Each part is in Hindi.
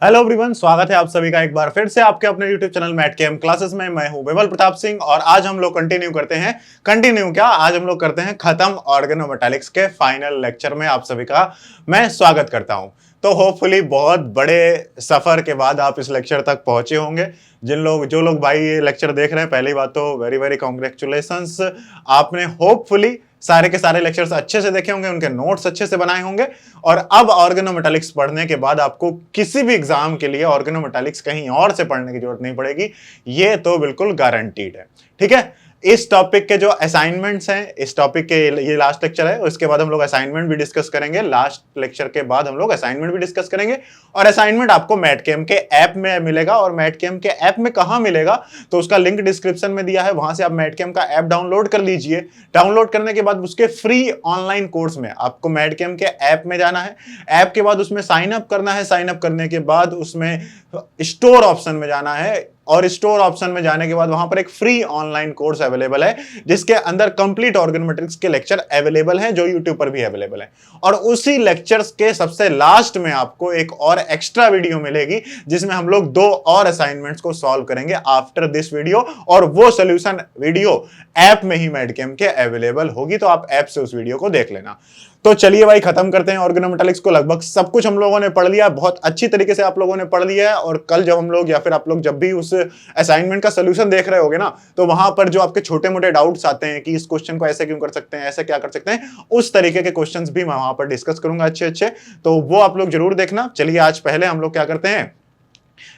हेलो एवरीवन, स्वागत है आप सभी का एक बार फिर से आपके अपने यूट्यूब चैनल मैट केम क्लासेस में। मैं हूं विमल प्रताप सिंह और आज हम लोग आज हम लोग करते हैं खत्म ऑर्गेनोमेटालिक्स के फाइनल लेक्चर में आप सभी का मैं स्वागत करता हूं। तो होपफुली बहुत बड़े सफर के बाद आप इस लेक्चर तक पहुंचे होंगे। जो लोग भाई ये लेक्चर देख रहे हैं, पहली बात तो वेरी वेरी कॉन्ग्रेचुलेशंस, आपने होपफुली सारे के सारे लेक्चर्स अच्छे से देखे होंगे, उनके नोट्स अच्छे से बनाए होंगे और अब ऑर्गेनोमेटालिक्स पढ़ने के बाद आपको किसी भी एग्जाम के लिए ऑर्गेनोमेटालिक्स कहीं और से पढ़ने की जरूरत नहीं पड़ेगी, ये तो बिल्कुल गारंटीड है। ठीक है, इस टॉपिक के जो असाइनमेंट्स हैं, इस टॉपिक के ये लास्ट लेक्चर है, उसके बाद हम लोग असाइनमेंट भी डिस्कस करेंगे। लास्ट लेक्चर के बाद हम लोग असाइनमेंट भी डिस्कस करेंगे और असाइनमेंट आपको मैटकेम के ऐप में मिलेगा। और मैटकेम के ऐप में कहां मिलेगा तो उसका लिंक डिस्क्रिप्शन में दिया है, वहां से आप मैटकेम का ऐप डाउनलोड कर लीजिए। डाउनलोड करने के बाद उसके फ्री ऑनलाइन कोर्स में आपको मैटकेम के ऐप में जाना है। ऐप के बाद उसमें साइन अप करना है। साइन अप करने के बाद उसमें स्टोर ऑप्शन में जाना है और स्टोर ऑप्शन में जाने के बाद वहां पर एक फ्री ऑनलाइन कोर्स अवेलेबल है जिसके अंदर कंप्लीट ऑर्गेनोमेट्रिक्स के लेक्चर अवेलेबल हैं, जो यूट्यूब पर भी अवेलेबल है। और उसी लेक्चर्स के सबसे लास्ट में आपको एक और एक्स्ट्रा वीडियो मिलेगी जिसमें हम लोग 2 और असाइनमेंट्स को सॉल्व करेंगे आफ्टर दिस वीडियो, और वो सोल्यूशन वीडियो ऐप में ही मैटकेम के अवेलेबल होगी, तो आप ऐप से उस वीडियो को देख लेना। तो चलिए भाई, खत्म करते हैं ऑर्गेनोमेटालिक्स को। लगभग सब कुछ हम लोगों ने पढ़ लिया, बहुत अच्छी तरीके से आप लोगों ने पढ़ लिया है। और कल जब हम लोग या फिर आप लोग जब भी उस असाइनमेंट का सोल्यूशन देख रहे होगे ना, तो वहां पर जो आपके छोटे मोटे डाउट्स आते हैं कि इस क्वेश्चन को ऐसे क्यों कर सकते हैं, ऐसे क्या कर सकते हैं, उस तरीके के क्वेश्चंस भी मैं वहां पर डिस्कस करूंगा अच्छे अच्छे, तो वो आप लोग जरूर देखना। चलिए आज पहले हम लोग क्या करते हैं,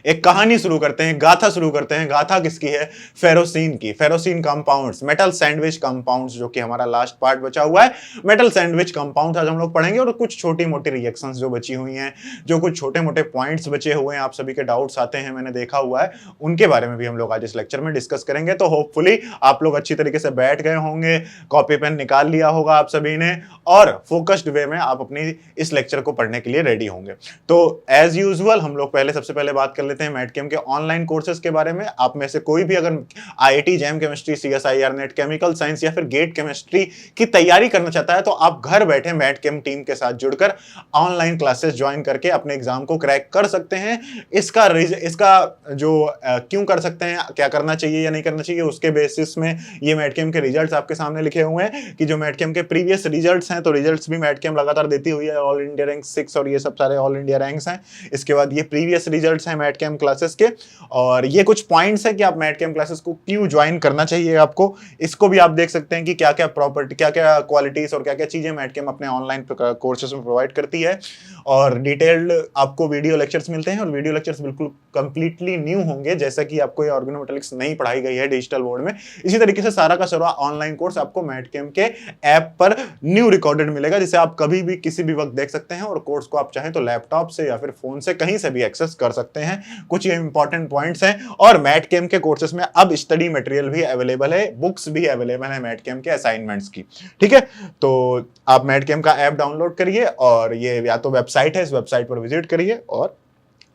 एक कहानी शुरू करते हैं, गाथा शुरू करते हैं। गाथा किसकी है? फेरोसीन की। फेरोसीन कंपाउंड्स, मेटल सैंडविच कंपाउंड्स, जो कि हमारा लास्ट पार्ट बचा हुआ है। मेटल सैंडविच कंपाउंड आज हम लोग पढ़ेंगे और कुछ छोटी मोटी रिएक्शंस जो बची हुई हैं, जो कुछ छोटे मोटे पॉइंट्स बचे हुए हैं, आप सभी के डाउट्स आते हैं, मैंने देखा हुआ है, उनके बारे में भी हम लोग आज इस लेक्चर में डिस्कस करेंगे। तो होपफुली आप लोग अच्छी तरीके से बैठ गए होंगे, कॉपी पेन निकाल लिया होगा आप सभी ने, और फोकस्ड वे में आप अपनी इस लेक्चर को पढ़ने के लिए रेडी होंगे। तो एज यूजुअल हम लोग सबसे पहले बात कर लेते हैं मैटकेम के ऑनलाइन कोर्सेज के बारे में। आप में से कोई भी अगर IIT jam chemistry, CSIR net chemical science या फिर गेट केमिस्ट्री की तैयारी करना चाहता है, तो आप घर बैठे मैटकेम टीम के साथ जुड़कर ऑनलाइन क्लासेस ज्वाइन करके अपने एग्जाम को क्रैक कर सकते हैं। इसका जो क्यों कर सकते हैं, क्या करना चाहिए या नहीं करना चाहिए, उसके बेसिस में ये मैटकेम के रिजल्ट्स आपके सामने लिखे हुए हैं कि जो मैटकेम के प्रीवियस रिजल्ट्स हैं, तो रिजल्ट्स भी मैटकेम लगातार देती हुई है, ऑल इंडिया रैंक 6 और ये सब सारे ऑल इंडिया रैंक्स हैं। इसके बाद ये प्रीवियस रिजल्ट्स हैं मैटकेम क्लासेस के, और ये कुछ पॉइंट्स है कि आप मैटकेम क्लासेस को क्यों ज्वाइन करना चाहिए आपको। इसको भी आप देख सकते हैं कि क्या क्या प्रॉपर्टी, क्या क्या क्वालिटीज और क्या क्या चीजें मैटकेम अपने ऑनलाइन कोर्सेज में प्रोवाइड करती है। और डिटेल्ड आपको वीडियो लेक्चर्स मिलते हैं और वीडियो लेक्चर्स बिल्कुल कंप्लीटली न्यू होंगे, जैसा कि आपको ये ऑर्गेनोमेटालिक्स नहीं पढ़ाई गई है डिजिटल बोर्ड में। इसी तरीके से सारा का सारा ऑनलाइन कोर्स आपको मैटकेम के ऐप पर न्यू रिकॉर्डेड मिलेगा, जिसे आप कभी भी किसी भी वक्त देख सकते हैं, और कोर्स को आप चाहें तो लैपटॉप से या फिर फोन से कहीं से भी एक्सेस कर सकते हैं। कुछ ये इंपॉर्टेंट पॉइंट्स हैं। और मैटकेम के कोर्सेज में अब स्टडी मटेरियल भी अवेलेबल है, बुक्स भी अवेलेबल है मैटकेम के असाइनमेंट्स की। ठीक है, तो आप मैटकेम का ऐप डाउनलोड करिए और ये या तो वेबसाइट है, इस वेबसाइट पर विजिट करिए और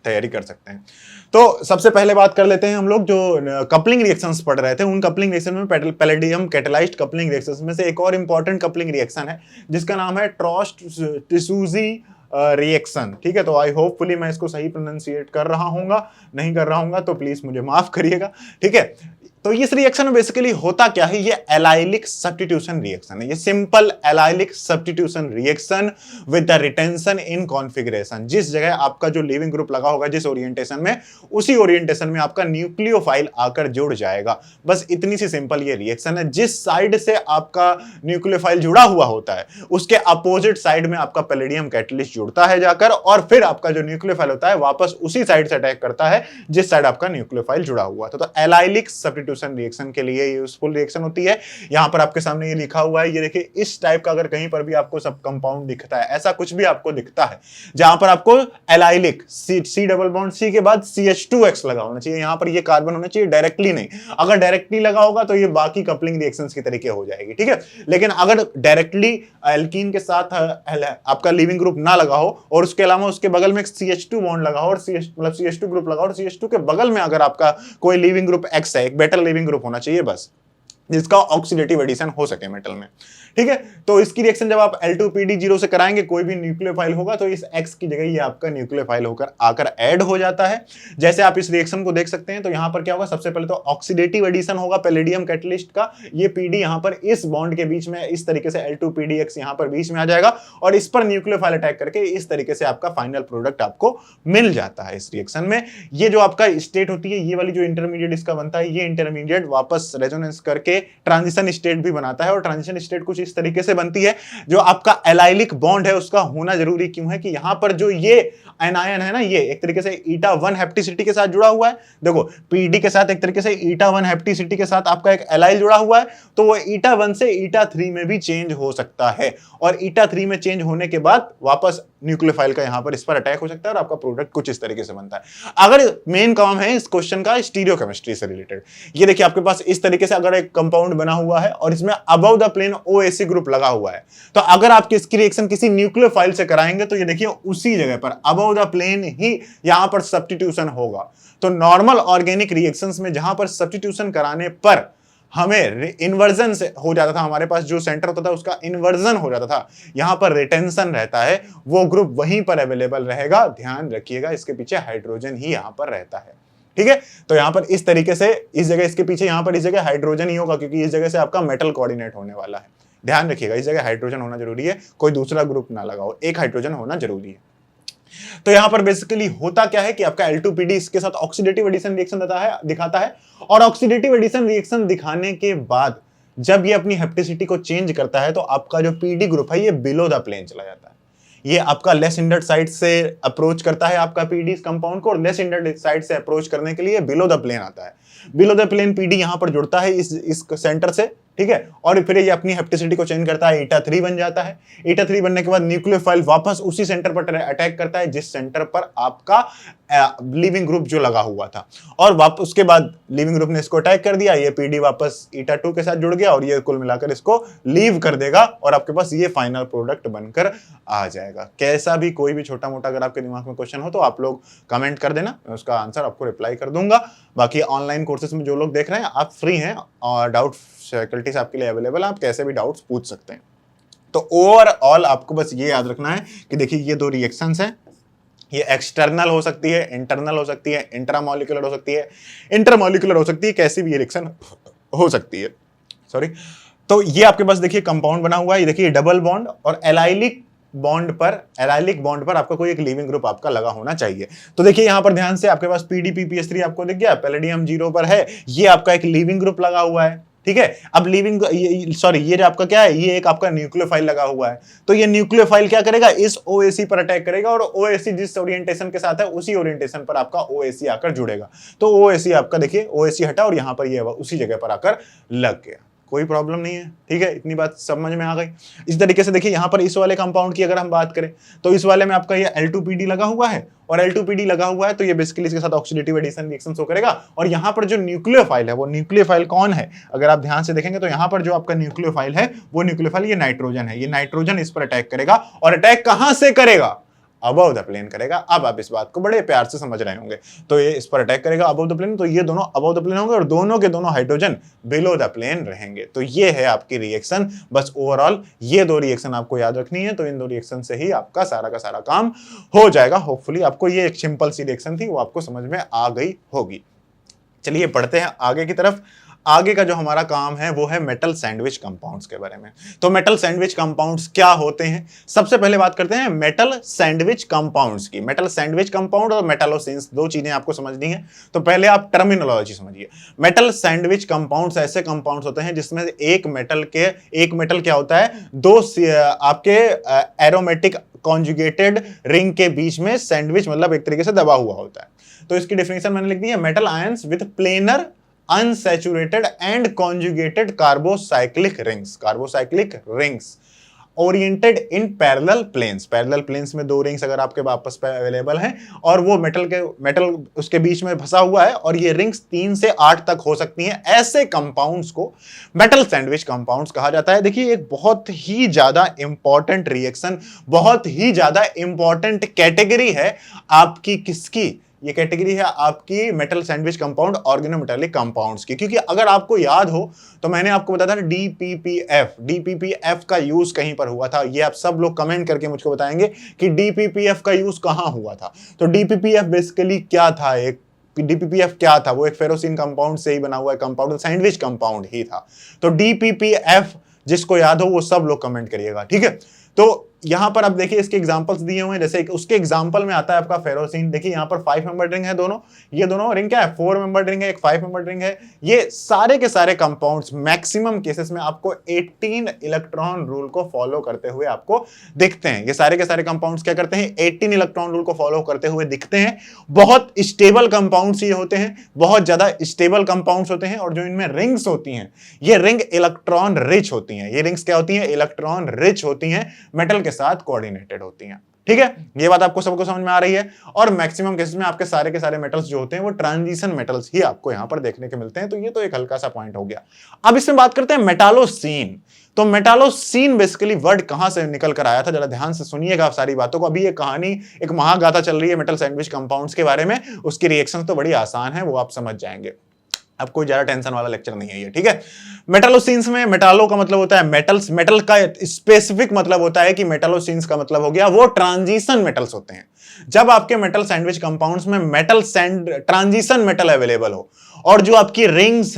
तैयारी कर सकते हैं। तो सबसे पहले बात कर लेते हैं हम लोग जो कपलिंग रिएक्शंस पढ़ रहे थे, उन कपलिंग रिएक्शन में पैलेडियम कैटालाइज्ड कपलिंग रिएक्शंस में से एक और इंपॉर्टेंट कपलिंग रिएक्शन है जिसका नाम है ट्रॉस्ट-टिसूजी रिएक्शन। ठीक है, तो आई होपफुली मैं इसको सही प्रोनाउंसिएट कर रहा हूंगा, नहीं कर रहा हूंगा तो प्लीज मुझे माफ करिएगा। ठीक है, तो इस रिएक्शन में बेसिकली होता क्या है, ये एलाइलिक सब्स्टिट्यूशन रिएक्शन है। ये simple allylic substitution reaction with the retention in configuration. जिस जगह आपका जो लीविंग ग्रुप लगा होगा, जिस ओरिएंटेशन में, उसी ओरिएंटेशन में आपका न्यूक्लियोफाइल आकर जुड़ जाएगा। बस इतनी सी सिंपल ये रिएक्शन है। जिस साइड से आपका न्यूक्लियोफाइल जुड़ा हुआ होता है, उसके अपोजिट साइड में आपका पैलेडियम कैटलिस्ट जुड़ता है जाकर, और फिर आपका जो न्यूक्लियोफाइल होता है वापस उसी साइड से अटैक करता है जिस साइड आपका न्यूक्लियोफाइल जुड़ा हुआ था। तो एलाइलिक सब्स्टिट्यूशन रिएक्शन के लिए यूजफुल रिएक्शन होती है। यहां पर आपके सामने ये लिखा हुआ है, ये देखिए, इस टाइप का अगर कहीं पर भी आपको सब कंपाउंड दिखता है, ऐसा कुछ भी आपको दिखता है जहां पर आपको allylic C double bond C के बाद CH2X लगा होना चाहिए, यहां पर ये कार्बन होना चाहिए, डायरेक्टली नहीं। अगर डायरेक्टली लगा होगा तो ये बाकी कपलिंग रिएक्शंस की तरीके हो जाएगी। ठीक है, लेकिन अगर डायरेक्टली एल्कीन के साथ आपका लीविंग ग्रुप ना लगा हो और उसके अलावा उसके बगल में CH2 बॉन्ड लगा हो और CH2 ग्रुप लगा हो, और CH2 के बगल में अगर आपका कोई लीविंग ग्रुप X है, एक बेटर लीविंग ग्रुप होना चाहिए बस, जिसका ऑक्सीडेटिव एडिशन हो सके मेटल में। ठीक है, तो इसकी रिएक्शन जब आप L2PD0 से कराएंगे, कोई भी न्यूक्लियोफाइल होगा तो इस X की जगह ये आपका न्यूक्लियोफाइल होकर आकर ऐड हो जाता है। जैसे आप इस रिएक्शन को देख सकते हैं, तो यहां पर क्या होगा, सबसे पहले तो ऑक्सीडेटिव एडिशन होगा पैलेडियम कैटलिस्ट का। ये PD यहां पर इस बॉन्ड के बीच में इस तरीके से L2PDX यहां पर बीच में आ जाएगा और इस पर न्यूक्लियोफाइल अटैक करके इस तरीके से आपका फाइनल प्रोडक्ट आपको मिल जाता है। इस रिएक्शन में ये जो आपका स्टेट होती है, ये वाली जो इंटरमीडिएट इसका बनता है, ये इंटरमीडिएट वापस रेजोनेंस करके ट्रांजिशन स्टेट भी बनाता है। और ट्रांजिशन स्टेट कुछ इस तरीके से बनती है, जो आपका एलाइलिक बॉन्ड है उसका होना जरूरी क्यों है कि यहां पर जो ये एनायन है ना, ये एक तरीके से eta1 हैप्टिसिटी के साथ जुड़ा हुआ है। देखो पीडी के साथ एक तरीके से eta1 हैप्टिसिटी के साथ आपका एक एलाइल जुड़ा हुआ है, तो वो eta1 से eta3 में भी चेंज हो सकता है और eta3 में चेंज होने के बाद वापस न्यूक्लियोफाइल का यहां पर इस पर अटैक हो सकता है और आपका प्रोडक्ट कुछ इस तरीके से बनता है। अगर मेन काम है इस क्वेश्चन का स्टीरियोकेमिस्ट्री से रिलेटेड, ये देखिए आपके पास इस तरीके से अगर एक कंपाउंड बना हुआ है और इसमें above the plane OAC group लगा हुआ है, तो अगर आप इसकी रिएक्शन किसी न्यूक्लियोफाइल से कराएंगे तो ये देखिए उसी जगह पर अबव द प्लेन ही यहां पर सब्स्टिट्यूशन होगा। तो नॉर्मल ऑर्गेनिक रिएक्शंस में जहां पर सब्स्टिट्यूशन कराने पर हमें इन्वर्जन से हो जाता था, हमारे पास जो सेंटर होता था उसका इन्वर्जन हो जाता था, यहां पर रिटेंशन रहता है, वो ग्रुप वहीं पर अवेलेबल रहेगा। ध्यान रखिएगा, इसके पीछे हाइड्रोजन ही यहां पर रहता है। ठीक है, तो यहां पर इस तरीके से इस जगह इसके पीछे यहां पर इस जगह हाइड्रोजन ही होगा, क्योंकि इस जगह से आपका मेटल कोऑर्डिनेट होने वाला है। ध्यान रखिएगा, इस जगह हाइड्रोजन होना जरूरी है, कोई दूसरा ग्रुप ना लगाओ, एक हाइड्रोजन होना जरूरी है। तो यहां पर बेसिकली होता क्या है कि आपका L2PD इसके साथ ऑक्सीडेटिव एडिशन रिएक्शन दिखाता है और ऑक्सीडेटिव एडिशन रिएक्शन दिखाने के बाद जब ये अपनी हेप्टिसिटी को चेंज करता है तो आपका जो PD ग्रुप है ये बिलो द प्लेन चला जाता है। ये आपका लेस हिंडर्ड साइड से अप्रोच करता है आपका PD इस कंपाउंड को, और लेस हिंडर्ड साइड से अप्रोच करने के लिए बिलो द प्लेन आता है। बिलो द प्लेन PD यहां पर जुड़ता है इस सेंटर से, ठीक है, और फिर ये अपनी हेप्टिसिटी को चेंज करता है, eta3 बन जाता है। eta3 बनने के बाद न्यूक्लियोफाइल वापस उसी सेंटर पर अटैक करता है जिस सेंटर पर आपका लीविंग ग्रुप जो लगा हुआ था, और वापस उसके बाद लीविंग ग्रुप ने इसको अटैक कर दिया, ये PD वापस eta2 के साथ जुड़ गया और ये कुल मिलाकर इसको लीव कर देगा और आपके पास ये फाइनल प्रोडक्ट बनकर आ जाएगा। कैसा भी कोई भी छोटा मोटा अगर आपके दिमाग में क्वेश्चन हो तो आप लोग कमेंट कर देना, मैं उसका आंसर आपको रिप्लाई कर दूंगा। बाकी ऑनलाइन कोर्सेज में जो लोग देख रहे हैं आप फ्री हैं और डाउट फैकल्टीज आपके लिए अवेलेबल है, आप कैसे भी डाउट्स पूछ सकते हैं। तो ओवरऑल आपको बस ये याद रखना है कि देखिए ये दो रिएक्शंस हैं, ये एक्सटर्नल हो सकती है, इंटरनल हो सकती है, इंट्रामॉलिक्यूलर हो सकती है, इंटरमॉलिक्यूलर हो सकती है, कैसी भी ये रिएक्शन हो सकती है। सॉरी, तो ये आपके पास देखिए कंपाउंड बना हुआ है, ये देखिए डबल बॉन्ड और एलाइलिक बॉन्ड पर आपका कोई एक लीविंग ग्रुप आपका लगा होना चाहिए। तो देखिए यहां पर ध्यान से आपके पास PDPPS3 आपको दिख गया, पैलेडियम 0 पर है, ये आपका एक लीविंग ग्रुप लगा हुआ है। ठीक है, अब लीविंग ये जो आपका क्या है, ये एक आपका न्यूक्लियोफाइल लगा हुआ है, तो ये न्यूक्लियोफाइल क्या करेगा, इस OAC पर अटैक करेगा और OAC जिस ओरिएंटेशन के साथ है उसी ओरिएंटेशन पर आपका OAC आकर जुड़ेगा। तो OAC आपका देखिए OAC हटा और यहां पर ये उसी जगह पर आकर लग गया, कोई प्रॉब्लम नहीं है। ठीक है, इतनी बात समझ में आ गई। इस तरीके से देखिए यहां पर इस वाले कंपाउंड की अगर हम बात करें तो इस वाले में आपका ये L2PD लगा हुआ है और L2PD लगा हुआ है तो ये बेसिकली इसके साथ ऑक्सीडेटिव एडिशन रिएक्शन शो करेगा। और यहां पर जो न्यूक्लियोफाइल है वो न्यूक्लियोफाइल कौन है, अगर आप ध्यान से देखेंगे तो यहां पर जो आपका न्यूक्लियोफाइल है वो न्यूक्लियोफाइल ये नाइट्रोजन है, ये नाइट्रोजन इस पर अटैक करेगा और अटैक कहां से करेगा, अबव द प्लेन करेगा। अब आप इस बात को बड़े प्यार से समझ रहे होंगे, तो ये इस पर अटैक करेगा अबव द प्लेन, तो ये दोनों अबव द प्लेन होंगे और दोनों के दोनों हाइड्रोजन बिलो द प्लेन रहेंगे। तो ये है आपकी रिएक्शन। बस ओवरऑल ये दो रिएक्शन आपको याद रखनी है, तो इन दो रिएक्शन से ही आपका सारा का सारा काम हो जाएगा। होपफुली आपको ये एक सिंपल सी रिएक्शन थी वो आपको समझ में आ गई होगी। चलिए पढ़ते हैं आगे की तरफ। आगे का जो हमारा काम है वो है मेटल सैंडविच कंपाउंड्स के बारे में। तो मेटल सैंडविच कंपाउंड्स क्या होते हैं, सबसे पहले बात करते हैं मेटल सैंडविच कंपाउंड्स की। मेटल सैंडविच कंपाउंड और मेटालोसिन्स दो चीजें आपको समझनी है, तो पहले आप टर्मिनोलॉजी समझिए। मेटल सैंडविच कंपाउंड्स ऐसे कंपाउंड्स होते हैं जिसमें एक मेटल क्या होता है, दो आपके एरोमेटिक कॉन्जुगेटेड रिंग के बीच में सैंडविच मतलब एक तरीके से दबा हुआ होता है। तो इसकी डेफिनेशन मैंने लिख दी है, metal ions with planar unsaturated and conjugated carbocyclic rings oriented in parallel planes में दो रिंग्स अगर आपके आपस पे अवेलेबल हैं और वो मेटल उसके बीच में फंसा हुआ है और ये रिंग्स 3 से 8 तक हो सकती हैं, ऐसे कंपाउंड्स को मेटल सैंडविच कंपाउंड्स कहा जाता है। देखिए एक बहुत ही ज्यादा इंपॉर्टेंट रिएक्शन, बहुत ही ज्यादा इंपॉर्टेंट कैटेगरी है आपकी किसकी, ये कैटेगरी है आपकी metal sandwich compound organometallic compounds की। क्योंकि अगर आपको याद हो तो मैंने आपको बताया था डीपीपीएफ का यूज कहीं पर हुआ था। ये आप सब लोग कमेंट करके मुझको बताएंगे कि डीपीपीएफ का यूज कहां हुआ था। तो डीपीपीएफ बेसिकली क्या था, एक डीपीपीएफ क्या था, वो एक फेरोसिन कंपाउंड से ही बना हुआ कंपाउंड, सैंडविच कंपाउंड ही था। तो डीपीपीएफ जिसको याद हो वो सब लोग कमेंट करिएगा, ठीक है। तो यहां पर आप देखिए इसके एग्जांपल्स दिए हुए हैं, जैसे उसके एग्जांपल में आता है आपका फेरोसिन। देखिए यहां पर 5 मेंबर रिंग है दोनों, ये दोनों रिंग क्या है, 4 मेंबर रिंग है, एक 5 मेंबर रिंग है। ये सारे के सारे कंपाउंड्स मैक्सिमम केसेस में आपको 18 इलेक्ट्रॉन रूल को फॉलो करते हुए आपको दिखते हैं। ये सारे के सारे कंपाउंड्स क्या करते हैं, 18 इलेक्ट्रॉन रूल को फॉलो करते हुए दिखते हैं। बहुत स्टेबल कंपाउंड्स ये होते हैं, बहुत ज्यादा स्टेबल कंपाउंड्स होते हैं। और जो इनमें रिंग्स होती हैं, ये रिंग इलेक्ट्रॉन रिच होती हैं। ये रिंग्स क्या होती हैं, इलेक्ट्रॉन रिच होती हैं, मेटल के साथ कोऑर्डिनेटेड होती हैं, ठीक है। ये बात आपको सबको समझ में आ रही है। और मैक्सिमम केसेस में आपके सारे के सारे मेटल्स जो होते हैं वो ट्रांजिशन मेटल्स ही आपको यहां पर देखने के मिलते हैं। तो ये तो एक हल्का सा पॉइंट हो गया। अब इसमें बात करते हैं मेटालोसीन। तो मेटालोसीन बेसिकली वर्ड कहां से निकल कर आया था, जरा ध्यान से सुनिएगा आप सारी बातों को। अभी ये कहानी एक महागाथा चल रही है मेटल सैंडविच कंपाउंड्स के बारे में, उसकी रिएक्शन तो बड़ी आसान है, वो आप समझ जाएंगे। अब कोई ज्यादा टेंशन वाला लेक्चर नहीं है ये, ठीक है। मेटालोसीन्स में मेटालो का मतलब होता है मेटल्स, मेटल का स्पेसिफिक मतलब होता है कि मेटालोसीन्स का मतलब हो गया वो ट्रांजिशन मेटल्स होते हैं। जब आपके मेटल सैंडविच कंपाउंड्स में मेटल ट्रांजिशन मेटल अवेलेबल हो, और जो आपकी रिंग्स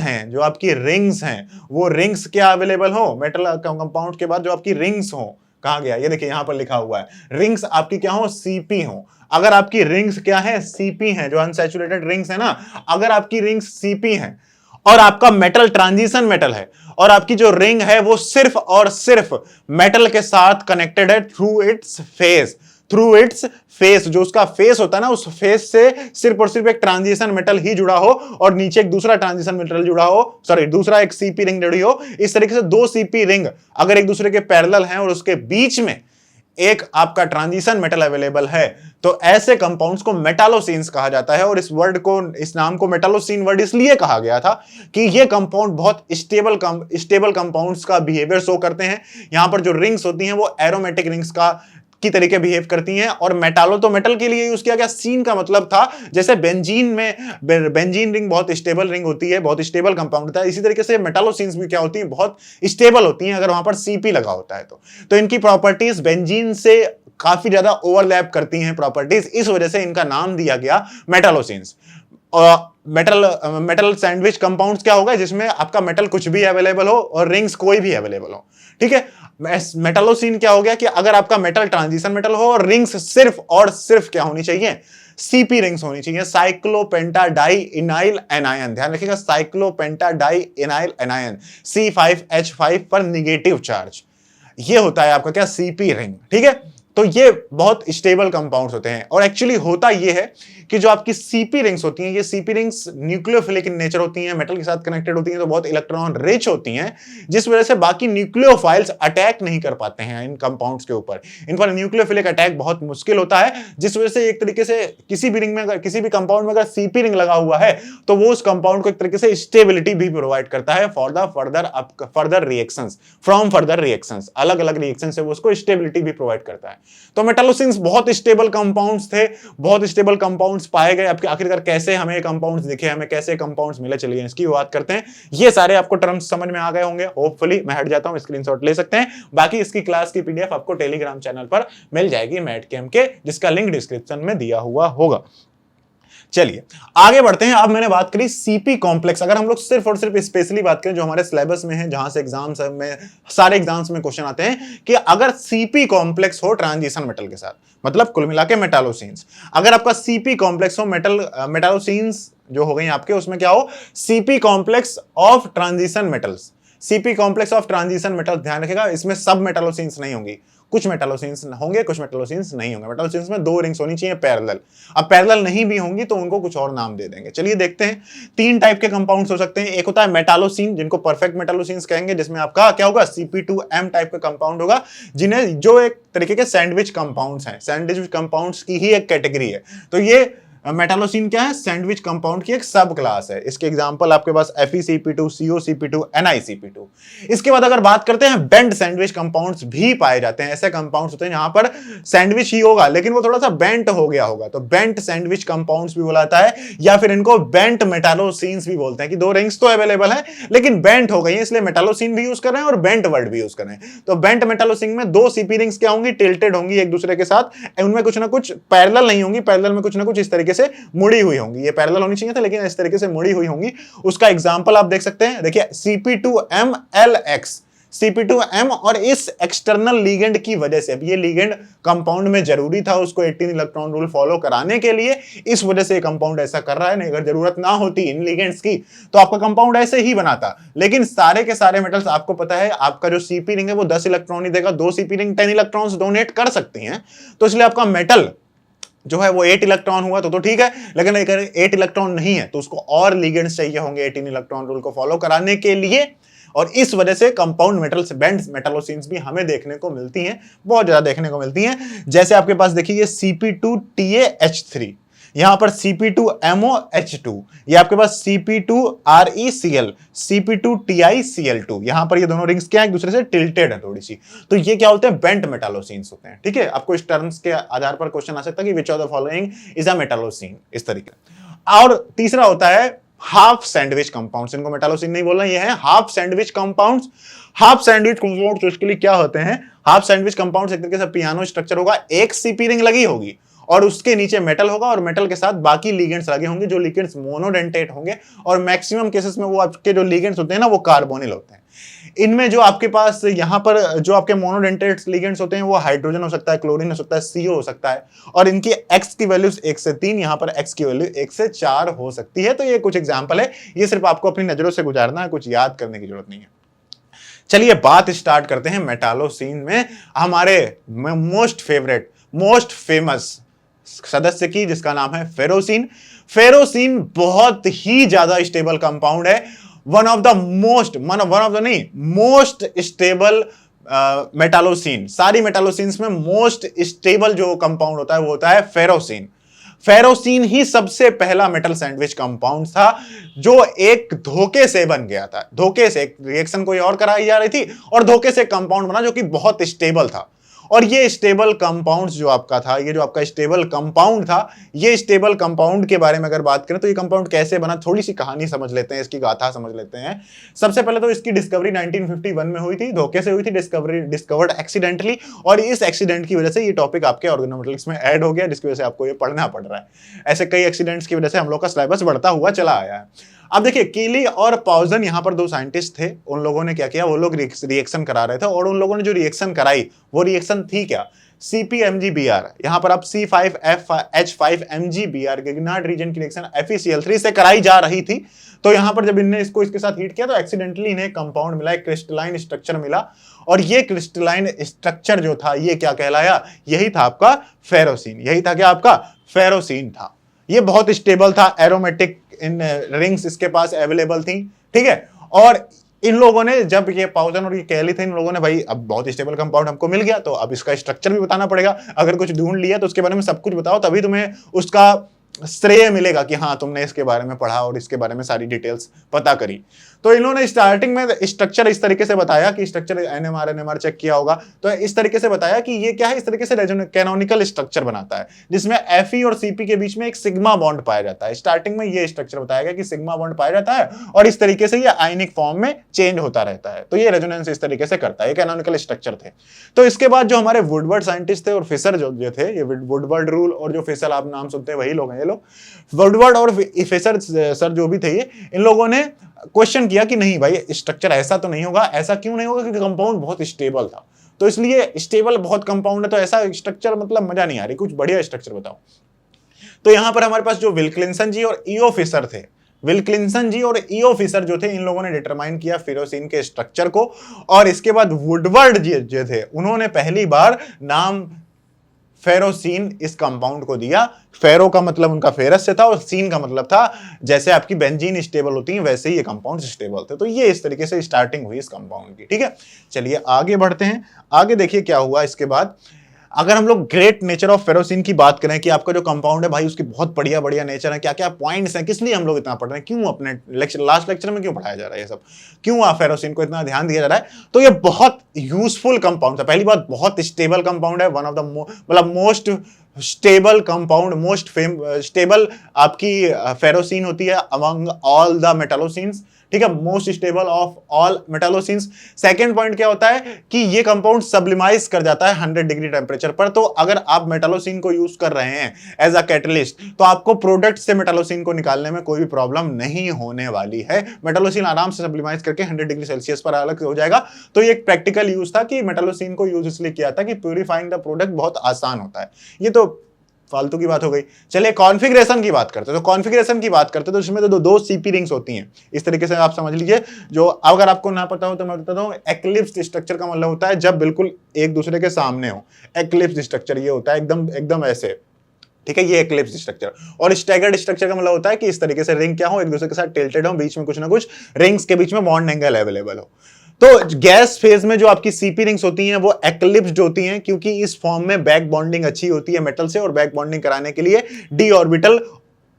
हैं वो रिंग्स क्या अवेलेबल हो, मेटल कंपाउंड के बाद जो आपकी रिंग्स हो, कहां गया ये देखिए यहां पर लिखा हुआ है, रिंग्स आपकी क्या हो, सीपी हो। अगर आपकी रिंग्स क्या है, सीपी है, जो अनसैचुरेटेड रिंग्स है ना, अगर आपकी रिंग्स सीपी है और आपका मेटल ट्रांजिशन मेटल है और आपकी जो रिंग है वो सिर्फ और सिर्फ मेटल के साथ कनेक्टेड है थ्रू इट्स फेस, जो उसका फेस होता है ना, उस फेस से सिर्फ और सिर्फ एक ट्रांजिशन मेटल ही जुड़ा हो और नीचे एक दूसरा ट्रांजिशन मेटल जुड़ा हो, दूसरा एक सीपी रिंग जुड़ी हो। इस तरीके से दो सीपी रिंग अगर एक दूसरे के पैरेलल हैं और उसके बीच में एक आपका ट्रांजिशन मेटल अवेलेबल है, तो ऐसे कंपाउंड्स को मेटालोसीन्स कहा जाता है। और इस नाम को मेटालोसीन वर्ड इसलिए कहा गया था कि ये कंपाउंड बहुत स्टेबल कंपाउंड्स का बिहेवियर शो करते हैं। यहां पर जो रिंग्स होती हैं वो एरोमेटिक रिंग्स की तरीके बिहेव करती हैं। और मेटालो तो मेटल के लिए यूज किया गया, सीन का मतलब था जैसे बेंजीन रिंग बहुत स्टेबल रिंग होती है, बहुत स्टेबल कंपाउंड होता है, इसी तरीके से मेटालोसीन्स भी क्या होती हैं, बहुत स्टेबल होती हैं अगर वहां पर सीपी लगा होता है तो इनकी प्रॉपर्टीज बेंजीन से काफी ज्यादा ओवरलैप करती हैं प्रॉपर्टीज, इस वजह से इनका नाम दिया गया मेटालोसीन्स। मेटल सैंडविच कंपाउंड्स क्या होगा, जिसमें आपका मेटल कुछ भी अवेलेबल हो और रिंग्स कोई भी अवेलेबल हो, ठीक है। मेटालोसीन क्या हो गया कि अगर आपका मेटल ट्रांजिशन मेटल हो और रिंग्स सिर्फ और सिर्फ क्या होनी चाहिए, सीपी रिंग्स होनी चाहिए, साइक्लोपेंटाडाई इनाइल एनायन। ध्यान रखिएगा, साइक्लोपेंटाडाई इनाइल एनायन, C5H5 पर निगेटिव चार्ज, ये होता है आपका क्या, सीपी रिंग, ठीक है। तो ये बहुत स्टेबल कंपाउंड्स होते हैं। और एक्चुअली होता ये है कि जो आपकी सीपी रिंग्स होती हैं, ये CP rings nucleophilic in nature होती हैं, मेटल के साथ कनेक्टेड होती हैं, तो बहुत इलेक्ट्रॉन रिच होती हैं, जिस वजह से बाकी न्यूक्लियोफाइल्स अटैक नहीं कर पाते हैं इन कंपाउंड्स के ऊपर। इन पर न्यूक्लियोफिलिक अटैक बहुत मुश्किल होता है, जिस वजह से एक तरीके से किसी भी रिंग में अगर किसी भी कंपाउंड में अगर सीपी रिंग लगा हुआ है तो वो उस कंपाउंड को एक तरीके से स्टेबिलिटी भी प्रोवाइड करता है for the further reactions, from further reactions, अलग अलग रिएक्शन से वो उसको स्टेबिलिटी भी प्रोवाइड करता है। तो मेटालोसीन्स बहुत स्टेबल कंपाउंड्स थे, बहुत स्टेबल कंपाउंड्स पाए गए। अब आखिरकार कैसे हमें कंपाउंड्स दिखे, हमें कैसे कंपाउंड्स मिले, चलिए इसकी बात करते हैं। ये सारे आपको टर्म्स समझ में आ गए होंगे होपफुली। मैं हट जाता हूं, स्क्रीनशॉट ले सकते हैं। बाकी इसकी क्लास की पीडीएफ आपको टेलीग्राम चैनल पर मिल जाएगी मैटकेम के, जिसका लिंक डिस्क्रिप्शन में दिया हुआ होगा। चलिए आगे बढ़ते हैं। अब मैंने बात करी सीपी कॉम्प्लेक्स। अगर हम लोग सिर्फ और सिर्फ स्पेशली बात करें जो हमारे सिलेबस में है, जहां से एग्जाम्स में सारे एग्जाम्स में क्वेश्चन आते हैं कि अगर सीपी कॉम्प्लेक्स हो ट्रांजिशन मेटल के साथ, मतलब कुल मिला के मेटालोसीन्स, अगर आपका सीपी कॉम्प्लेक्स हो मेटालोसीन्स जो हो गई आपके, उसमें क्या हो, CP complex of transition metals, CP complex of transition metal. ध्यान रखिएगा इसमें सब मेटालोसीन्स नहीं होंगी, कुछ मेटालोसीन्स होंगे, कुछ मेटालोसीन्स नहीं होंगे। मेटालोसीन्स में दो रिंग्स होनी चाहिए पैरेलल। अब पैरेलल नहीं भी होंगी तो उनको कुछ और नाम दे देंगे। चलिए देखते हैं। तीन टाइप के कंपाउंड्स हो सकते हैं। एक होता है मेटालोसीन, जिनको परफेक्ट मेटालोसीन्स कहेंगे, जिसमें आपका क्या होगा, Cp2M टाइप का कंपाउंड होगा, जिन्हें जो एक तरीके के सैंडविच कंपाउंड्स हैं, सैंडविच कंपाउंड्स की ही एक कैटेगरी है। तो ये मेटालोसिन क्या है? सैंडविच कंपाउंड की एक सब क्लास है। इसके एग्जांपल आपके पास FeCP2, COCP2, NiCP2। इसके बाद अगर बात करते हैं बेंट सैंडविच कंपाउंड्स भी पाए जाते हैं। ऐसे कंपाउंड्स होते हैं जहां पर सैंडविच ही होगा लेकिन वो थोड़ा सा बेंट हो गया होगा, तो बेंट सैंडविच कंपाउंड्स भी बोला जाता है, या फिर इनको बेंट मेटालोसिन्स भी बोलते हैं कि दो रिंग्स तो अवेलेबल है लेकिन बेंट हो गई है, इसलिए मेटालोसिन भी यूज कर रहे हैं और बेंट वर्ड भी यूज कर रहे हैं। तो बेंट मेटालोसिन में दो सीपी रिंग्स क्या होंगी? टिल्टेड होंगी एक दूसरे के साथ, उनमें कुछ ना कुछ पैरेलल नहीं होंगी, पैरेलल में कुछ ना कुछ इस तरीके से मुड़ी हुई होंगी। ये पैरेलल होनी चाहिए था लेकिन इस तरीके से मुड़ी हुई होंगी। उसका एग्जांपल आप देख सकते हैं, देखिए CP2MLX, CP2M, और इस एक्सटर्नल लीगेंड की वजह से, अब ये लीगेंड कंपाउंड में जरूरी था उसको 18 इलेक्ट्रॉन रूल फॉलो कराने के लिए, इस वजह से कंपाउंड ऐसा कर रहा है। नहीं, अगर जरूरत ना होती इन लीगेंड्स की तो आपका कंपाउंड ऐसे ही बनाता। लेकिन सारे के सारे मेटल्स, आपको पता है आपका जो सीपी रिंग है वो 10 इलेक्ट्रॉन ही देगा, दो सीपी रिंग 10 इलेक्ट्रॉन्स डोनेट कर सकती हैं, तो इसलिए आपका मेटल जो है वो 8 इलेक्ट्रॉन हुआ तो ठीक है। लेकिन अगर 8 इलेक्ट्रॉन नहीं है तो उसको और लीगेंड्स चाहिए होंगे 18 इलेक्ट्रॉन रूल को फॉलो कराने के लिए, और इस वजह से कंपाउंड मेटल्स बेंट मेटालोसिन्स भी हमें देखने को मिलती हैं, बहुत ज्यादा देखने को मिलती हैं। जैसे आपके पास देखिए ये CP2TaH3, यहां पर CP2MOH2, ये आपके पास CP2ReCl, CP2TiCl2, यहां पर ये दोनों रिंग्स क्या है? एक दूसरे से टिल्टेड है थोड़ी सी, तो ये क्या होते हैं? बेंट मेटालोसिन्स होते हैं। ठीक है, आपको इस टर्म्स के आधार पर क्वेश्चन आ सकता है कि which of the following is a metallocene, इस तरीके। और तीसरा होता है हाफ सैंडविच कंपाउंड्स, इनको मेटालोसिन नहीं बोलना, ये है half sandwich compounds. Half sandwich compounds इसके लिए क्या होते हैं? हाफ सैंडविच कंपाउंड्स एक तरीके से पियानो स्ट्रक्चर होगा, एक सीपी रिंग लगी होगी और उसके नीचे मेटल होगा और मेटल के साथ बाकी लिगेंड्स लगे होंगे जो लिगेंड्स मोनोडेंटेट होंगे, और मैक्सिमम केसेस में वो आपके जो लिगेंड्स होते हैं ना वो कार्बोनिल होते हैं। इनमें जो आपके पास यहां पर जो आपके मोनोडेंटेट लिगेंड्स होते हैं वो हाइड्रोजन हो सकता है, क्लोरीन हो सकता है, CO हो सकता है, और इनकी x की वैल्यूज 1 से 3, यहां पर x की वैल्यू 1 से 4 हो सकती है। तो ये कुछ एग्जांपल है, ये सिर्फ आपको अपनी नजरों से गुजारना है, कुछ याद करने की जरूरत नहीं है। चलिए बात स्टार्ट करते हैं मेटालोसिन में हमारे मोस्ट फेवरेट, मोस्ट फेमस सदस्य की, जिसका नाम है फेरोसिन। फेरोसिन बहुत ही ज्यादा स्टेबल कंपाउंड है, one of the most stable metallocene. सारी मेटालोसिन्स में मोस्ट स्टेबल जो कंपाउंड होता है वो होता है फेरोसिन। फेरोसिन ही सबसे पहला मेटल सैंडविच कंपाउंड था जो एक धोखे से बन गया था। धोखे से एक रिएक्शन कोई और कराई जा रही थी और धोखे से कंपाउंड बना जो कि बहुत स्टेबल था। और ये स्टेबल कंपाउंड जो आपका था, ये जो आपका स्टेबल कंपाउंड था, ये स्टेबल कंपाउंड के बारे में अगर बात करें तो ये कंपाउंड कैसे बना, थोड़ी सी कहानी समझ लेते हैं, इसकी गाथा समझ लेते हैं। सबसे पहले तो इसकी डिस्कवरी 1951 में हुई थी, धोखे से हुई थी, डिस्कवर्ड एक्सीडेंटली, और इस एक्सीडेंट की वजह से ये टॉपिक आपके ऑर्गेनोमेटिक्स में ऐड हो गया, जिसकी वजह से आपको ये पढ़ना पड़ रहा है। ऐसे कई एक्सीडेंट्स की वजह से हम लोग का सिलेबस बढ़ता हुआ चला आया है। अब देखिए कीली और पॉजन यहाँ पर दो साइंटिस्ट थे, उन लोगों ने क्या किया, वो लोग रिएक्शन करा रहे थे, और उन लोगों ने जो रिएक्शन कराई वो रिएक्शन थी क्या? CpMgBr, यहाँ पर आप C5H5MgBr गिग्नार्ड रीजन की रिएक्शन FeCl3 से कराई जा रही थी। तो यहाँ पर जब इनने इसको इसके साथ हीट किया तो एक्सीडेंटली इन्हें कंपाउंड मिला, एक क्रिस्टलाइन स्ट्रक्चर मिला, और ये क्रिस्टलाइन स्ट्रक्चर जो था ये क्या कहलाया? यही था आपका फेरोसिन। यही था क्या? आपका फेरोसिन था। ये बहुत स्टेबल था, एरोमेटिक इन रिंग्स इसके पास अवेलेबल थी। ठीक है, और इन लोगों ने जब ये पाउजन और ये कैली थे, इन लोगों ने भाई अब बहुत स्टेबल कंपाउंड हमको मिल गया तो अब इसका स्ट्रक्चर भी बताना पड़ेगा। अगर कुछ ढूंढ लिया तो उसके बारे में सब कुछ बताओ, तभी तुम्हें उसका श्रेय मिलेगा कि हाँ तुमने इसके बारे में पढ़ा और इसके बारे में सारी डिटेल्स पता करी। तो इन्होंने स्टार्टिंग में स्ट्रक्चर इस तरीके से बताया कि स्ट्रक्चर NMR चेक किया होगा, तो इस तरीके से बताया कि ये क्या है, इस तरीके से कैनोनिकल स्ट्रक्चर बनाता है जिसमें Fe और Cp के बीच में एक सिग्मा बॉन्ड पाया जाता है। स्टार्टिंग में ये स्ट्रक्चर बताया गया कि सिग्मा बॉन्ड पाया जाता है और इस तरीके से ये आयनिक फॉर्म में चेंज होता रहता है, तो ये रेजोनेंस इस तरीके से करता है। ये कैनोनिकल स्ट्रक्चर थे। तो इसके बाद जो हमारे वुडवर्ड साइंटिस्ट थे और फिशर जो थे, ये वुडवर्ड रूल और जो फिशर आप नाम सुनते हैं वही लोग हैं ये लोग, वुडवर्ड और फिशर सर जो भी थे, ये इन लोगों ने क्वेश्चन किया कि नहीं भाई स्ट्रक्चर ऐसा तो नहीं होगा। ऐसा क्यों नहीं होगा? क्योंकि कंपाउंड बहुत स्टेबल था, तो इसलिए स्टेबल बहुत कंपाउंड है तो ऐसा स्ट्रक्चर मतलब मजा नहीं आ रही, कुछ बढ़िया स्ट्रक्चर बताओ। तो यहां पर हमारे पास जो विल्किंसन जी और ईओ फिशर थे, विल्किंसन जी और ईओ फिशर जो थे, इन लोगों ने डिटरमाइन किया फेरोसिन के स्ट्रक्चर को, और इसके बाद वुडवर्ड जी जो थे उन्होंने पहली बार नाम फेरोसिन इस कंपाउंड को दिया। फेरो का मतलब उनका फेरस से था और सीन का मतलब था जैसे आपकी बेंजीन स्टेबल होती है वैसे ही ये कंपाउंड स्टेबल थे। तो ये इस तरीके से स्टार्टिंग हुई इस कंपाउंड की। ठीक है, चलिए आगे बढ़ते हैं। आगे देखिए क्या हुआ इसके बाद। अगर हम लोग ग्रेट नेचर ऑफ फेरोसिन की बात करें कि आपका जो कंपाउंड है भाई उसकी बहुत बढ़िया बढ़िया नेचर है, क्या क्या पॉइंट्स हैं, किस लिए हम लोग इतना पढ़ रहे हैं, क्यों अपने लास्ट लेक्चर में क्यों पढ़ाया जा रहा है ये सब, क्यों फेरोसिन को इतना ध्यान दिया जा रहा है, तो ये बहुत यूजफुल कंपाउंड है। पहली बात, बहुत स्टेबल कंपाउंड है, वन ऑफ द मतलब most stable compound, most stable आपकी फेरोसिन होती है अमंग ऑल द मेटालोसिन्स, ठीक है, most stable of all metallocenes. Second point क्या होता है कि ये कंपाउंड सब्लिमाइज कर जाता है 100 डिग्री टेम्परेचर पर। तो अगर आप मेटालोसिन को यूज कर रहे हैं एज अ कैटलिस्ट तो आपको प्रोडक्ट से मेटालोसिन को निकालने में कोई भी प्रॉब्लम नहीं होने वाली है। मेटालोसिन आराम से सब्लिमाइज करके 100 डिग्री सेल्सियस पर अलग हो जाएगा। तो ये एक प्रैक्टिकल यूज था कि मेटालोसिन को यूज इसलिए किया था कि प्यूरिफाइंग द प्रोडक्ट बहुत आसान होता है। ये तो फालतू की बात हो गई। चलिए कॉन्फ़िगरेशन की बात करते हैं। तो कॉन्फ़िगरेशन की बात करते हैं तो इसमें तो दो सीपी रिंग्स होती हैं, इस तरीके से आप समझ लीजिए। जो अगर आपको ना पता हो तो मैं बताता हूँ, एक्लिप्स स्ट्रक्चर का मतलब होता है जब बिल्कुल एक दूसरे के सामने हो। एक्लिप्स स्ट्रक्चर ये होता है एकदम एकदम ऐसे, ठीक है, ये एक्लिप्स स्ट्रक्चर। और स्टैगर्ड स्ट्रक्चर का मतलब होता है कि इस तरीके से रिंग क्या हो, एक दूसरे के साथ टिल्टेड हो, बीच में कुछ ना कुछ रिंग्स के बीच में बॉन्ड एंगल अवेलेबल हो। तो गैस फेज में जो आपकी सीपी रिंग्स होती हैं वो एक्लिप्स्ड होती हैं, क्योंकि इस फॉर्म में बैक बॉन्डिंग अच्छी होती है मेटल से, और बैक बॉन्डिंग कराने के लिए डी ऑर्बिटल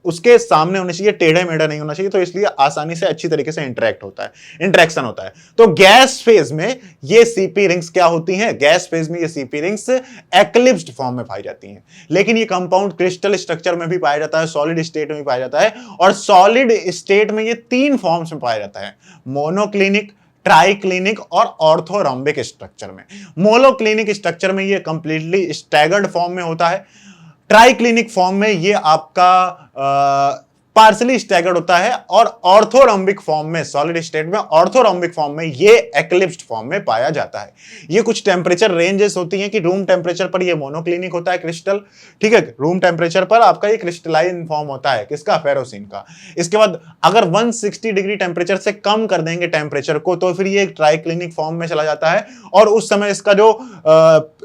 उसके सामने होने चाहिए, टेढ़ा मेढ़ा नहीं होना चाहिए, तो इसलिए आसानी से अच्छी तरीके से इंटरेक्शन होता है। तो गैस फेज में ये सीपी रिंग्स क्या होती हैं, गैस फेज में ये सीपी रिंग्स एक्लिप्स्ड फॉर्म में पाई जाती हैं। लेकिन ये कंपाउंड क्रिस्टल स्ट्रक्चर में भी पाया जाता है, सॉलिड स्टेट में भी पाया जाता है, और सॉलिड स्टेट में ये 3 फॉर्म्स में पाया जाता है, मोनोक्लिनिक, ट्राइक्लिनिक और ऑर्थोरोम्बिक स्ट्रक्चर में। मोनोक्लिनिक स्ट्रक्चर में ये कंप्लीटली स्टैगर्ड फॉर्म में होता है। ट्राइक्लिनिक फॉर्म में ये आपका पार्सली स्टैगर्ड होता है, और ऑर्थोरोम्बिक फॉर्म में, सॉलिड स्टेट में ऑर्थोरोम्बिक फॉर्म में ये एक्लिप्स्ड फॉर्म में पाया जाता है। ये कुछ टेम्परेचर रेंजेस होती हैं कि रूम टेम्परेचर पर ये मोनोक्लिनिक होता है क्रिस्टल, ठीक है, रूम टेम्परेचर पर आपका ये क्रिस्टलाइन फॉर्म होता है किसका, फेरोसिन का। इसके बाद अगर 160 डिग्री टेम्परेचर से कम कर देंगे टेम्परेचर को तो फिर ये ट्राइक्लिनिक फॉर्म में चला जाता है, और उस समय इसका जो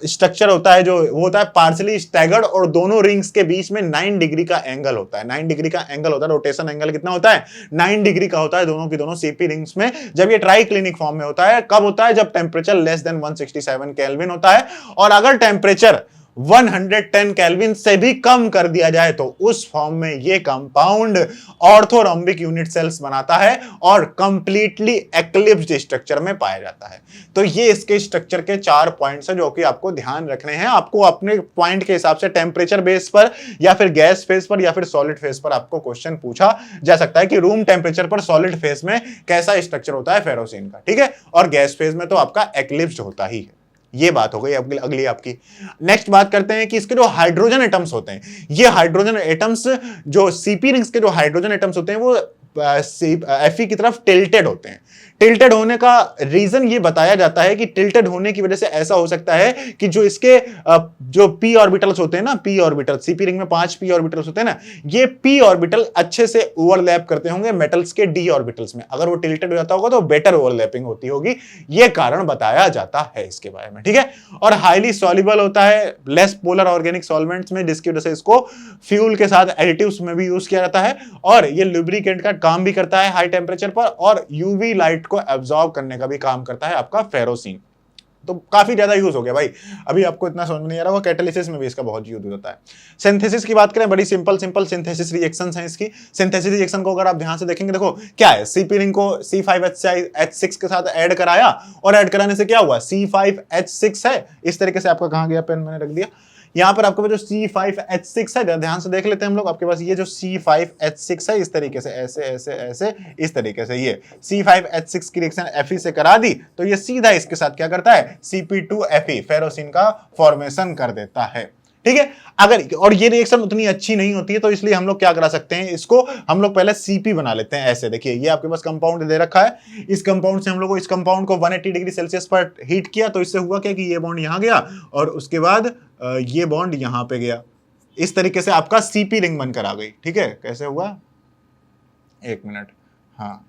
स्ट्रक्चर होता है जो वो होता है पार्सली स्टैगर्ड, और दोनों रिंग्स के बीच में 9 डिग्री का एंगल होता है। 9 डिग्री का एंगल होता है, रोटेशन एंगल कितना होता है, 9 डिग्री का होता है दोनों की दोनों सीपी रिंग्स में। जब ये ट्राइक्लिनिक फॉर्म में होता है, कब होता है, जब टेम्परेचर लेस देन 167 केल्विन होता है, और अगर टेम्परेचर 110 केल्विन से भी कम कर दिया जाए तो उस फॉर्म में ये कंपाउंड ऑर्थोरोम्बिक यूनिट सेल्स बनाता है और कंप्लीटली एक्लिप्स्ड स्ट्रक्चर में पाया जाता है। तो ये इसके स्ट्रक्चर के 4 पॉइंट्स हैं जो कि आपको ध्यान रखने हैं। आपको अपने पॉइंट के हिसाब से टेम्परेचर बेस पर या फिर गैस फेज पर या फिर सॉलिड फेज पर आपको क्वेश्चन पूछा जा सकता है कि रूम टेम्परेचर पर सॉलिड फेज में कैसा स्ट्रक्चर होता है फेरोसिन का, ठीक है, और गैस फेज में तो आपका एक्लिप्स्ड होता ही है। ये बात हो गई। अगली आपकी नेक्स्ट बात करते हैं कि इसके जो हाइड्रोजन एटम्स होते हैं, ये हाइड्रोजन एटम्स जो सीपी रिंग्स के जो हाइड्रोजन एटम्स होते हैं वो Fe की तरफ टिल्टेड होते हैं। टिल्टेड होने का रीजन ये बताया जाता है कि टिल्टेड होने की वजह से ऐसा हो सकता है कि जो इसके जो p ऑर्बिटल्स होते हैं ना, p ऑर्बिटल, सीपी रिंग में 5 p ऑर्बिटल्स होते हैं ना, ये p ऑर्बिटल अच्छे से ओवरलैप करते होंगे मेटल्स के d ऑर्बिटल्स में। अगर वो टिल्टेड हो जाता होगा तो बेटर ओवरलैपिंग होती होगी, ये कारण बताया जाता है इसके बारे में, ठीक है। और हाईली सॉल्युबल होता है लेस पोलर ऑर्गेनिक सॉल्वेंट्स में, जिसकी वजह से इसको फ्यूल के साथ एडिटिव्स में भी यूज किया जाता है, और ये लुब्रिकेंट का काम भी करता है हाई टेम्परेचर पर, और यूवी लाइट को एब्जॉर्ब करने का भी काम करता है आपका फेरोसिन। तो काफी ज्यादा यूज हो गया भाई, अभी आपको इतना समझ में नहीं आ रहा होगा, कैटालिसिस में भी इसका बहुत यूज होता है। सिंथेसिस की बात करें, बड़ी सिंपल सिंथेसिस रिएक्शंस हैं इसकी। सिंथेसिस रिएक्शन को अगर आप ध्यान से देखेंगे, देखो क्या है, सीपी रिंग को C5H6 के साथ ऐड कराया, और ऐड कराने से क्या हुआ, C5H6 है, इस तरीके से आपका कहां गया पेन, मैंने रख दिया यहां पर। आपके पास जो C5H6 है, ध्यान से देख लेते हैं हम लोग, आपके पास ये जो C5H6 है इस तरीके से, ऐसे ऐसे ऐसे इस तरीके से, ये C5H6 की रिएक्शन Fe से करा दी तो ये सीधा इसके साथ क्या करता है, Cp2Fe फेरोसिन का फॉर्मेशन कर देता है, ठीक है। अगर और ये रिएक्शन उतनी अच्छी नहीं होती है तो इसलिए हम लोग क्या करा सकते हैं, इसको हम लोग पहले Cp बना लेते हैं। ऐसे देखिए, ये आपके पास कंपाउंड दे रखा है, इस कंपाउंड से हम लोग को इस कंपाउंड को 180 डिग्री सेल्सियस पर हीट किया, तो इससे हुआ क्या कि ये बॉन्ड यहां गया और उसके बाद ये बॉन्ड यहां पे गया, इस तरीके से आपका Cp रिंग बनकर आ गई, ठीक है। कैसे हुआ, एक मिनट, हाँ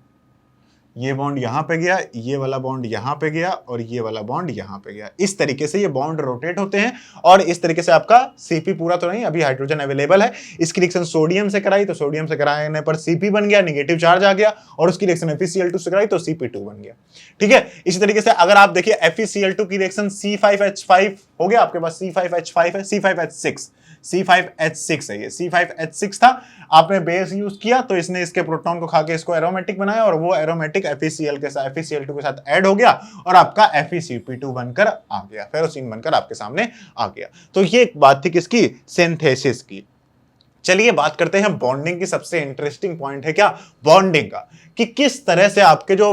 ये बॉन्ड यहां पे गया, ये वाला बॉन्ड यहां पे गया और ये वाला बॉन्ड यहां पे गया। इस तरीके से ये बॉन्ड रोटेट होते हैं और इस तरीके से आपका Cp पूरा तो नहीं, अभी हाइड्रोजन अवेलेबल है। इसकी रिएक्शन सोडियम से कराई तो सोडियम से कराने पर Cp बन गया, नेगेटिव चार्ज आ गया, और उसकी रिएक्शन FeCl2 से कराई तो Cp2 बन गया। ठीक है, इसी तरीके से अगर आप देखिए FeCl2 की रिएक्शन C5H5 हो गया, आपके पास C5H5 है, C5H6 है, ये C5H6 था, आपने बेस यूज किया तो इसने इसके प्रोटॉन को खा के इसको एरोमेटिक बनाया और वो एरोमेटिक FeCl2 के साथ ऐड हो गया और आपका FeCp2 बनकर आ गया, फेरोसिन बनकर आपके सामने आ गया। तो ये एक बात थी किसकी, सिंथेसिस की। चलिए बात करते हैं बॉन्डिंग की। सबसे इंटरेस्टिंग पॉइंट है क्या, बॉन्डिंग का, कि किस तरह से आपके जो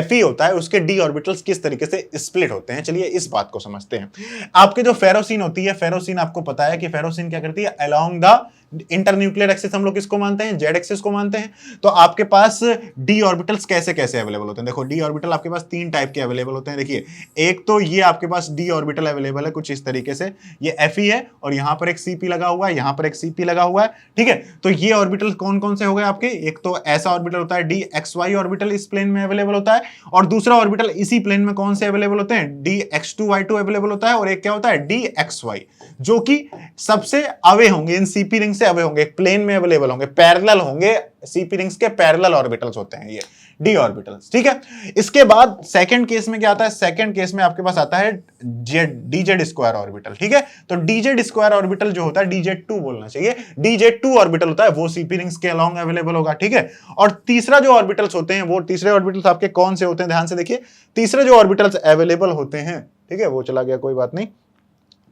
Fe होता है उसके d ऑर्बिटल्स किस तरीके से स्प्लिट होते हैं। चलिए इस बात को समझते हैं। आपके जो फेरोसिन होती है, फेरोसिन आपको पता है कि फेरोसिन क्या करती है, अलोंग द इंटरन्यूक्लियर एक्सिस हम लोग किसको मानते हैं, जेड एक्सिस को मानते हैं। तो आपके पास डी ऑर्बिटल्स कैसे कैसे अवेलेबल होते हैं, देखो डी ऑर्बिटल आपके पास 3 टाइप के अवेलेबल होते हैं। देखिए एक तो ये आपके पास डी ऑर्बिटल अवेलेबल है कुछ इस तरीके से, ये Fe है और यहां पर एक Cp लगा हुआ है, यहां पर एक Cp लगा हुआ है। ठीक है, तो ये ऑर्बिटल कौन कौन से हो गए आपके, एक तो ऐसा ऑर्बिटल होता है dxy ऑर्बिटल इस प्लेन में अवेलेबल होता है, और दूसरा ऑर्बिटल इसी प्लेन में कौन से अवेलेबल होते हैं, dx2y2 अवेलेबल होता है, और एक क्या होता है dxy, जो कि सबसे अवे होंगे, इन Cp रिंग से अवे होंगे, प्लेन में अवेलेबल होंगे, पैरेलल होंगे, Cp रिंग्स के पैरेलल ऑर्बिटल्स होते हैं ये डी ऑर्बिटल्स। ठीक है, इसके बाद सेकंड केस में क्या आता है, सेकंड केस में आपके पास आता है dz स्क्वायर ऑर्बिटल। ठीक है, तो dz स्क्वायर ऑर्बिटल जो होता है, dz2 बोलना चाहिए, dz2 ऑर्बिटल होता है, वो Cp रिंग्स के अलोंग अवेलेबल होगा। ठीक है, और तीसरा जो ऑर्बिटल्स होते हैं, वो तीसरे ऑर्बिटल्स आपके कौन से होते हैं, ध्यान से देखिए, तीसरे जो ऑर्बिटल्स अवेलेबल होते हैं, ठीक है, वो चला गया कोई बात नहीं,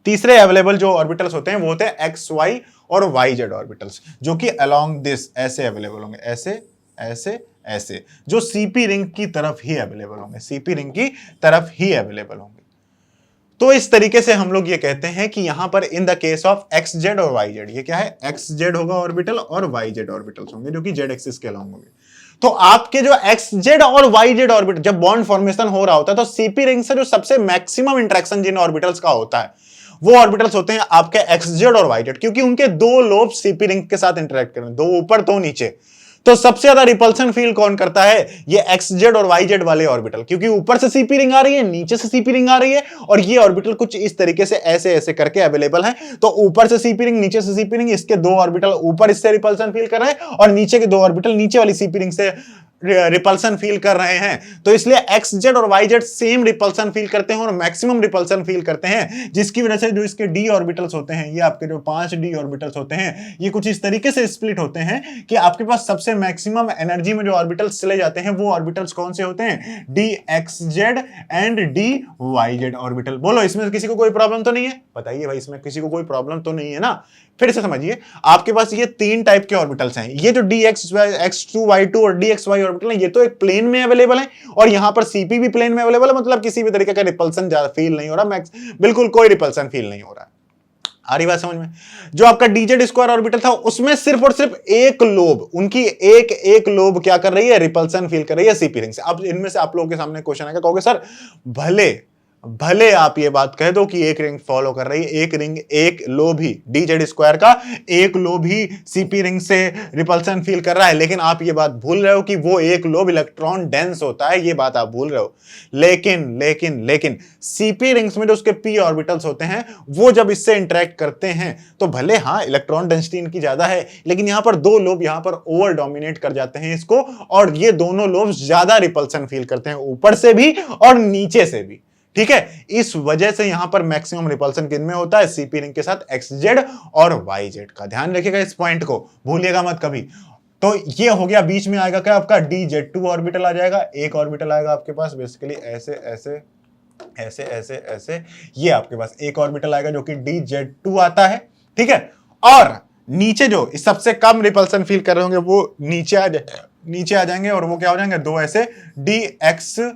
तीसरे अवेलेबल जो ऑर्बिटल्स होते हैं वो होते हैं एक्स वाई और वाई जेड ऑर्बिटल्स, जो कि अलोंग दिस ऐसे अवेलेबल होंगे, ऐसे ऐसे ऐसे, जो Cp रिंग की तरफ ही अवेलेबल होंगे, Cp रिंग की तरफ ही अवेलेबल होंगे। तो इस तरीके से हम लोग ये कहते हैं कि यहां पर in the case of x Z और वाई जेड, ये क्या है, एक्स जेड होगा ऑर्बिटल और वाई जेड ऑर्बिटल्स होंगे जो कि जेड एक्सिस के अलोंग होंगे। तो आपके जो एक्स जेड और वाई जेड ऑर्बिटल जब बॉन्ड फॉर्मेशन हो रहा होता है, तो Cp रिंग से जो सबसे मैक्सिमम इंटरेक्शन जिन ऑर्बिटल्स का होता है, वो ऑर्बिटल्स होते हैं आपके एक्स जेड और वाई जेड, क्योंकि उनके दो लोब Cp रिंग के साथ इंटरेक्ट कर रहे हैं, दो ऊपर दो नीचे। तो सबसे ज्यादा रिपल्सन फील कौन करता है, ये एक्स जेड और वाई जेड वाले ऑर्बिटल, क्योंकि ऊपर से Cp रिंग आ रही है, नीचे से Cp रिंग आ रही है, और ये ऑर्बिटल कुछ इस तरीके से ऐसे ऐसे करके अवेलेबल है। तो ऊपर से Cp रिंग, नीचे से Cp रिंग, इसके दो ऑर्बिटल ऊपर इससे रिपल्सन फील कर रहे हैं और नीचे के दो ऑर्बिटल नीचे वाली Cp रिंग से रिपल्सन फील कर रहे हैं। तो इसलिए एक्स जेड और Y Z same repulsion feel करते हैं और मैक्सिमम रिपल्सन फील करते हैं, जिसकी वजह से जो इसके डी ऑर्बिटल्स होते हैं, ये आपके जो 5 डी ऑर्बिटल्स होते हैं, ये कुछ इस तरीके से स्प्लिट होते हैं कि आपके पास सबसे मैक्सिमम एनर्जी में जो ऑर्बिटल्स चले जाते हैं, वो ऑर्बिटल्स कौन से होते हैं, D X Z and D Y Z orbital. बोलो इसमें किसी को कोई प्रॉब्लम तो नहीं है, बताइए भाई, इसमें किसी को कोई प्रॉब्लम तो नहीं है ना। फिर से समझिए, आपके पास ये 3 टाइप के ऑर्बिटल्स हैं, ये जो dx2y2 और dxy ऑर्बिटल है, ये तो एक प्लेन में अवेलेबल है, और यहां पर Cp भी प्लेन में अवेलेबल है, मतलब किसी भी तरीके का रिपल्सन फील नहीं हो रहा, बिल्कुल कोई रिपल्सन फील नहीं हो रहा है। आ रही बात समझ में। जो आपका dz स्क्वायर ऑर्बिटल था, उसमें सिर्फ और सिर्फ एक लोब, उनकी एक लोब क्या कर रही है, रिपल्सन फील कर रही है Cp रिंग से। अब इनमें से आप लोगों के सामने क्वेश्चन आएगा, कहोगे सर भले आप ये बात कह दो कि एक रिंग फॉलो कर रही है, एक रिंग, एक लोब ही dz स्क्वायर का एक लोब ही Cp रिंग से रिपल्सन फील कर रहा है, लेकिन आप ये बात भूल रहे हो कि वो एक लोब इलेक्ट्रॉन डेंस होता है, ये बात आप भूल रहे हो। लेकिन Cp रिंग्स में जो उसके p ऑर्बिटल्स होते हैं, वो जब इससे इंटरेक्ट करते हैं, तो भले हाँ इलेक्ट्रॉन डेंसिटी इनकी ज्यादा है, लेकिन यहां पर दो लोब यहां पर ओवर डोमिनेट कर जाते हैं इसको, और ये दोनों लोब ज्यादा रिपल्सन फील करते हैं, ऊपर से भी और नीचे से भी। ठीक है, इस वजह से यहां पर मैक्सिमम रिपल्सन किनमें होता है, Cp रिंग के साथ एक्स जेड और वाई जेड का। ध्यान रखिएगा, इस पॉइंट को भूलिएगा मत कभी। तो ये हो गया, बीच में आएगा क्या आपका dz2 ऑर्बिटल आ जाएगा, एक ऑर्बिटल आएगा आपके पास बेसिकली ऐसे ऐसे ऐसे ऐसे ऐसे, ये आपके पास एक ऑर्बिटल आएगा जो कि dz2 आता है। ठीक है, और नीचे जो सबसे कम रिपल्सन फील कर रहे होंगे वो नीचे आ जाएंगे, और वो क्या हो जाएंगे, दो ऐसे dxy,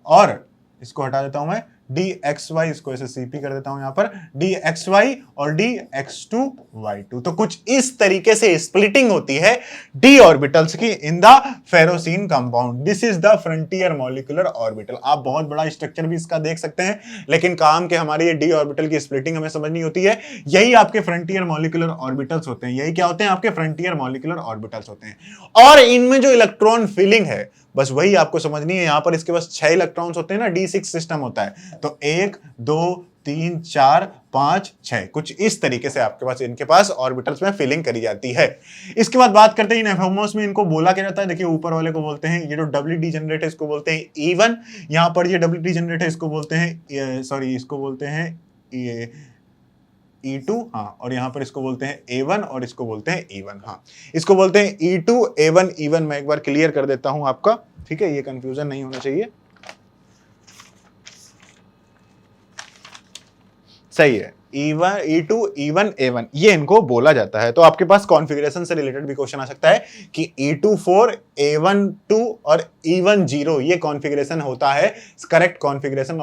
और इसको हटा देता हूं मैं, dxy, इसको ऐसे cp कर देता हूं यहां पर, dxy और dx2y2। तो कुछ इस तरीके से स्प्लिटिंग होती है d ऑर्बिटल्स की in the ferrocene compound. This is the frontier molecular orbital. आप बहुत बड़ा स्ट्रक्चर भी इसका देख सकते हैं, लेकिन काम के हमारी ये d ऑर्बिटल की स्प्लिटिंग हमें समझनी होती है। यही आपके फ्रंटियर मॉलिक्यूलर ऑर्बिटल्स होते हैं। यही क्या होते हैं? आपके फ्रंटियर मॉलिक्यूलर ऑर्बिटल्स होते हैं। और इनमें जो इलेक्ट्रॉन फिलिंग है, बस वही आपको समझनी है। यहां पर इसके पास 6 इलेक्ट्रॉन्स होते हैं ना, d6 सिस्टम होता है। तो 1 2 3 4 5 6, कुछ इस तरीके से आपके पास इनके पास ऑर्बिटल्स में फिलिंग करी जाती है। इसके बाद बात करते हैं इन एफएमओस में इनको बोला क्या जाता है। देखिए ऊपर वाले को बोलते हैं, ये जो डब्ल्यू डी जनरेट है इसको बोलते हैं E1। यहां पर ये डब्ल्यू डी जनरेट है इसको बोलते हैं, सॉरी इसको बोलते हैं ये E2, हाँ, और यहां पर इसको बोलते हैं A1 और इसको बोलते हैं E1। हाँ, इसको बोलते हैं E2 A1 E1। मैं एक बार क्लियर कर देता हूं आपका, ठीक है, ये कंफ्यूजन नहीं होना चाहिए। सही है, E1 E2 E1 A1, ये इनको बोला जाता है। तो आपके पास कॉन्फ़िगरेशन से रिलेटेड भी क्वेश्चन आ सकता है कि E2 4 A1 2 और E1 0, ये कॉन्फ़िगरेशन होता है correct configuration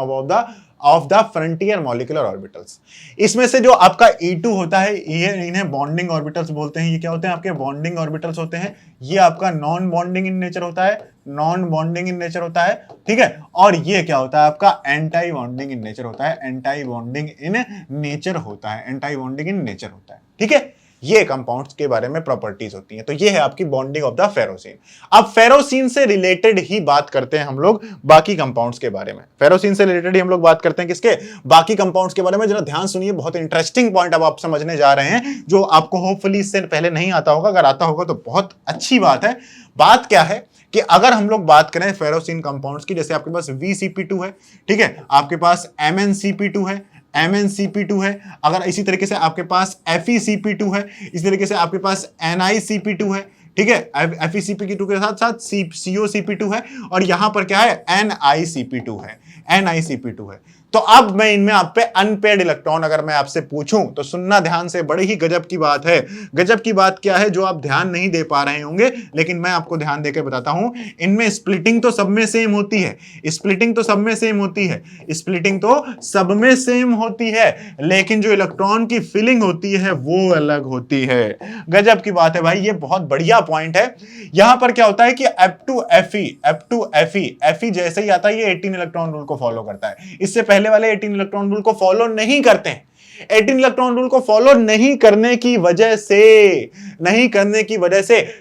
of the frontier molecular orbitals. इसमें से जो आपका E2 होता है, ये इन्हें बॉन्डिंग ऑर्बिटल्स बोलते हैं। ये क्या होते हैं? आपके बॉन्डिंग ऑर्बिटल्स होते हैं। ये आपका नॉन बॉन्डिंग इन नेचर होता है, नॉन बॉन्डिंग इन नेचर होता है, ठीक है। और ये क्या होता है? आपका एंटी बॉन्डिंग इन नेचर होता है, एंटी बॉन्डिंग इन नेचर होता है, एंटी बॉन्डिंग इन नेचर होता है, ठीक है। ये कंपाउंड्स के बारे में प्रॉपर्टीज होती हैं। तो ये है आपकी बॉन्डिंग ऑफ द फेरोसीन। अब फेरोसीन से रिलेटेड ही बात करते हैं हम लोग बाकी कंपाउंड्स के बारे में। फेरोसीन से रिलेटेड ही हम लोग बात करते हैं किसके? बाकी कंपाउंड्स के बारे में। जरा ध्यान सुनिए, बहुत इंटरेस्टिंग पॉइंट अब आप समझने जा रहे हैं, जो आपको होपफुली इससे पहले नहीं आता होगा। अगर आता होगा तो बहुत अच्छी बात है। बात क्या है कि अगर हम लोग बात करें फेरोसीन कंपाउंड्स की, जैसे आपके पास VCP2 है, ठीक है, आपके पास MnCP2 है, MnCP2 है, अगर इसी तरीके से आपके पास FeCP2 है, इसी तरीके से आपके पास NiCP2 है, ठीक है, FeCP2 के साथ साथ COCP2 है, और यहां पर क्या है? NiCP2 है, NiCP2 है। तो अब मैं इनमें आप पे अनपेयर्ड इलेक्ट्रॉन अगर मैं आपसे पूछूं तो सुनना ध्यान से, बड़ी ही गजब की बात है। गजब की बात क्या है जो आप ध्यान नहीं दे पा रहे होंगे, लेकिन मैं आपको ध्यान देकर बताता हूं। इनमें स्प्लिटिंग तो सब में सेम होती है, स्प्लिटिंग तो सब में सेम होती है, स्प्लिटिंग तो सब में सेम होती है, लेकिन जो इलेक्ट्रॉन की फिलिंग होती है वो अलग होती है। गजब की बात है भाई, ये बहुत बढ़िया पॉइंट है। यहां पर क्या होता है कि F2Fe जैसे ही आता है ये 18 इलेक्ट्रॉन रूल को फॉलो करता है। इससे पहले वाले 18 इलेक्ट्रॉन रूल को फॉलो नहीं करते हैं। 18 इलेक्ट्रॉन रूल को फॉलो नहीं करने की वजह से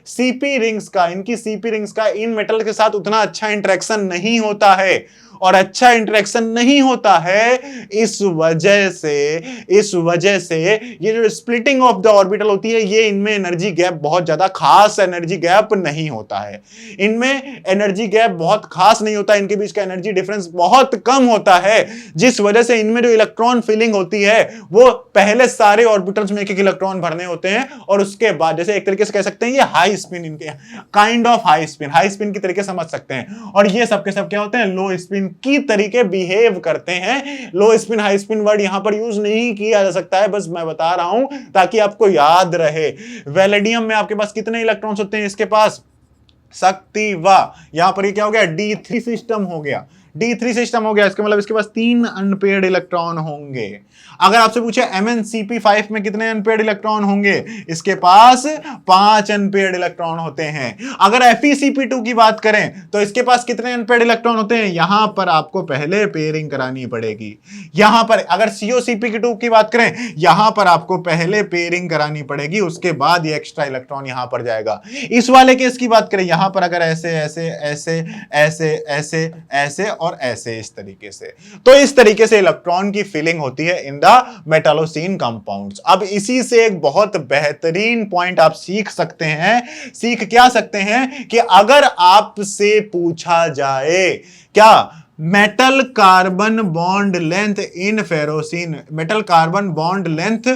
सीपी रिंग्स का, इनकी सीपी रिंग्स का इन मेटल के साथ उतना अच्छा इंटरेक्शन नहीं होता है, और अच्छा इंटरेक्शन नहीं होता है इस वजह से ये जो स्प्लिटिंग ऑफ द ऑर्बिटल होती है, ये इनमें एनर्जी गैप बहुत ज्यादा खास एनर्जी गैप नहीं होता है। इनमें एनर्जी गैप बहुत खास नहीं होता, इनके बीच का एनर्जी डिफरेंस बहुत कम होता है, जिस वजह से इनमें जो इलेक्ट्रॉन फिलिंग होती है वो पहले सारे ऑर्बिटल्स में एक-एक इलेक्ट्रॉन भरने होते हैं, और उसके बाद जैसे एक तरीके से कह सकते हैं ये हाई स्पिन, इनके काइंड ऑफ हाई स्पिन की तरीके समझ सकते हैं। और ये सब के सब क्या होते हैं? लो स्पिन की तरीके बिहेव करते हैं। लो स्पिन हाई स्पिन वर्ड यहां पर यूज नहीं किया जा सकता है, बस मैं बता रहा हूं ताकि आपको याद रहे। वेलेडियम में आपके पास कितने इलेक्ट्रॉन्स होते हैं? इसके पास शक्ति, वाह, यहां पर ये क्या हो गया? D3 सिस्टम हो गया, D3 सिस्टम हो गया। इसका मतलब इसके पास 3 अनपेयर्ड इलेक्ट्रॉन होंगे। अगर आपसे पूछे MnCp5 में कितने अनपेयर्ड इलेक्ट्रॉन होंगे? इसके पास 5 अनपेयर्ड इलेक्ट्रॉन होते हैं। अगर FeCp2 की बात करें तो इसके पास कितने अनपेयर्ड इलेक्ट्रॉन होते हैं? यहां पर आपको पहले पेयरिंग करानी पड़ेगी। यहां पर अगर COCp2 की बात करें, यहां पर आपको पहले पेयरिंग करानी पड़ेगी, उसके बाद ये एक्स्ट्रा इलेक्ट्रॉन यहां पर जाएगा। इस वाले केस की बात करें, यहां पर अगर ऐसे ऐसे ऐसे ऐसे ऐसे ऐसे और ऐसे इस तरीके से, तो इस तरीके से इलेक्ट्रॉन की फिलिंग होती है इन द मेटालोसीन कंपाउंड्स। अब इसी से एक बहुत बेहतरीन पॉइंट आप सीख सकते हैं। सीख क्या सकते हैं कि अगर आपसे पूछा जाए क्या metal carbon bond length in ferrocene, metal carbon bond length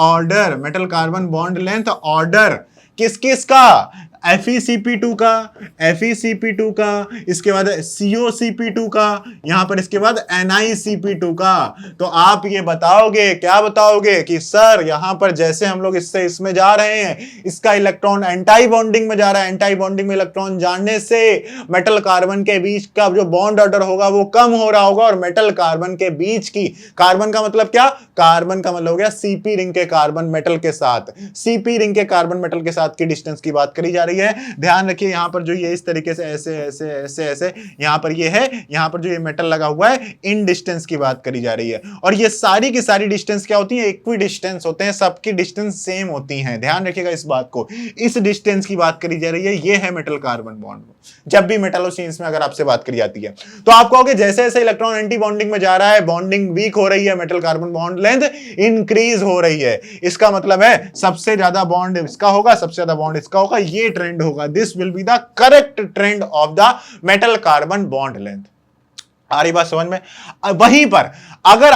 order, metal carbon bond length order किस किस का? FeCP2 का, FeCP2 का, इसके बाद COCP2 का, यहां पर इसके बाद NiCP2 का। तो आप ये बताओगे, क्या बताओगे कि सर यहां पर जैसे हम लोग इससे इसमें जा रहे हैं, इसका इलेक्ट्रॉन एंटाई बॉन्डिंग में जा रहा है, एंटाई बॉन्डिंग में इलेक्ट्रॉन जाने से मेटल कार्बन के बीच का जो बॉन्ड ऑर्डर होगा वो कम हो रहा होगा, और मेटल कार्बन के बीच की, कार्बन का मतलब क्या, कार्बन का मतलब हो गया CP रिंग के कार्बन मेटल के साथ, CP रिंग के कार्बन मेटल के साथ की डिस्टेंस की बात करी जा रही है। ध्यान रखिए यहां पर जो ये इस तरीके से ऐसे ऐसे ऐसे ऐसे यहां पर ये है, यहां पर जो ये मेटल लगा हुआ है, इन डिस्टेंस की बात करी जा रही है। और ये सारी की सारी डिस्टेंस क्या होती है, इक्वी डिस्टेंस होते हैं, सबकी डिस्टेंस सेम होती है। ध्यान रखिएगा इस बात को, इस डिस्टेंस की बात करी जा रही है, ये है मेटल कार्बन बॉन्ड। जब भी मेटलोसीन्स में अगर आपसे बात करी जाती है तो आप कहोगे जैसे जैसे इलेक्ट्रॉन एंटी बॉन्डिंग में जा रहा है, बॉन्डिंग वीक हो रही है, metal carbon bond length increase हो रही है। इसका मतलब है सबसे ज्यादा बॉन्ड इसका होगा, सबसे ज्यादा बॉन्ड इसका होगा, ये ट्रेंड होगा। This will be the correct trend of the metal carbon bond length. आ रही बात समझ में? वहीं पर अगर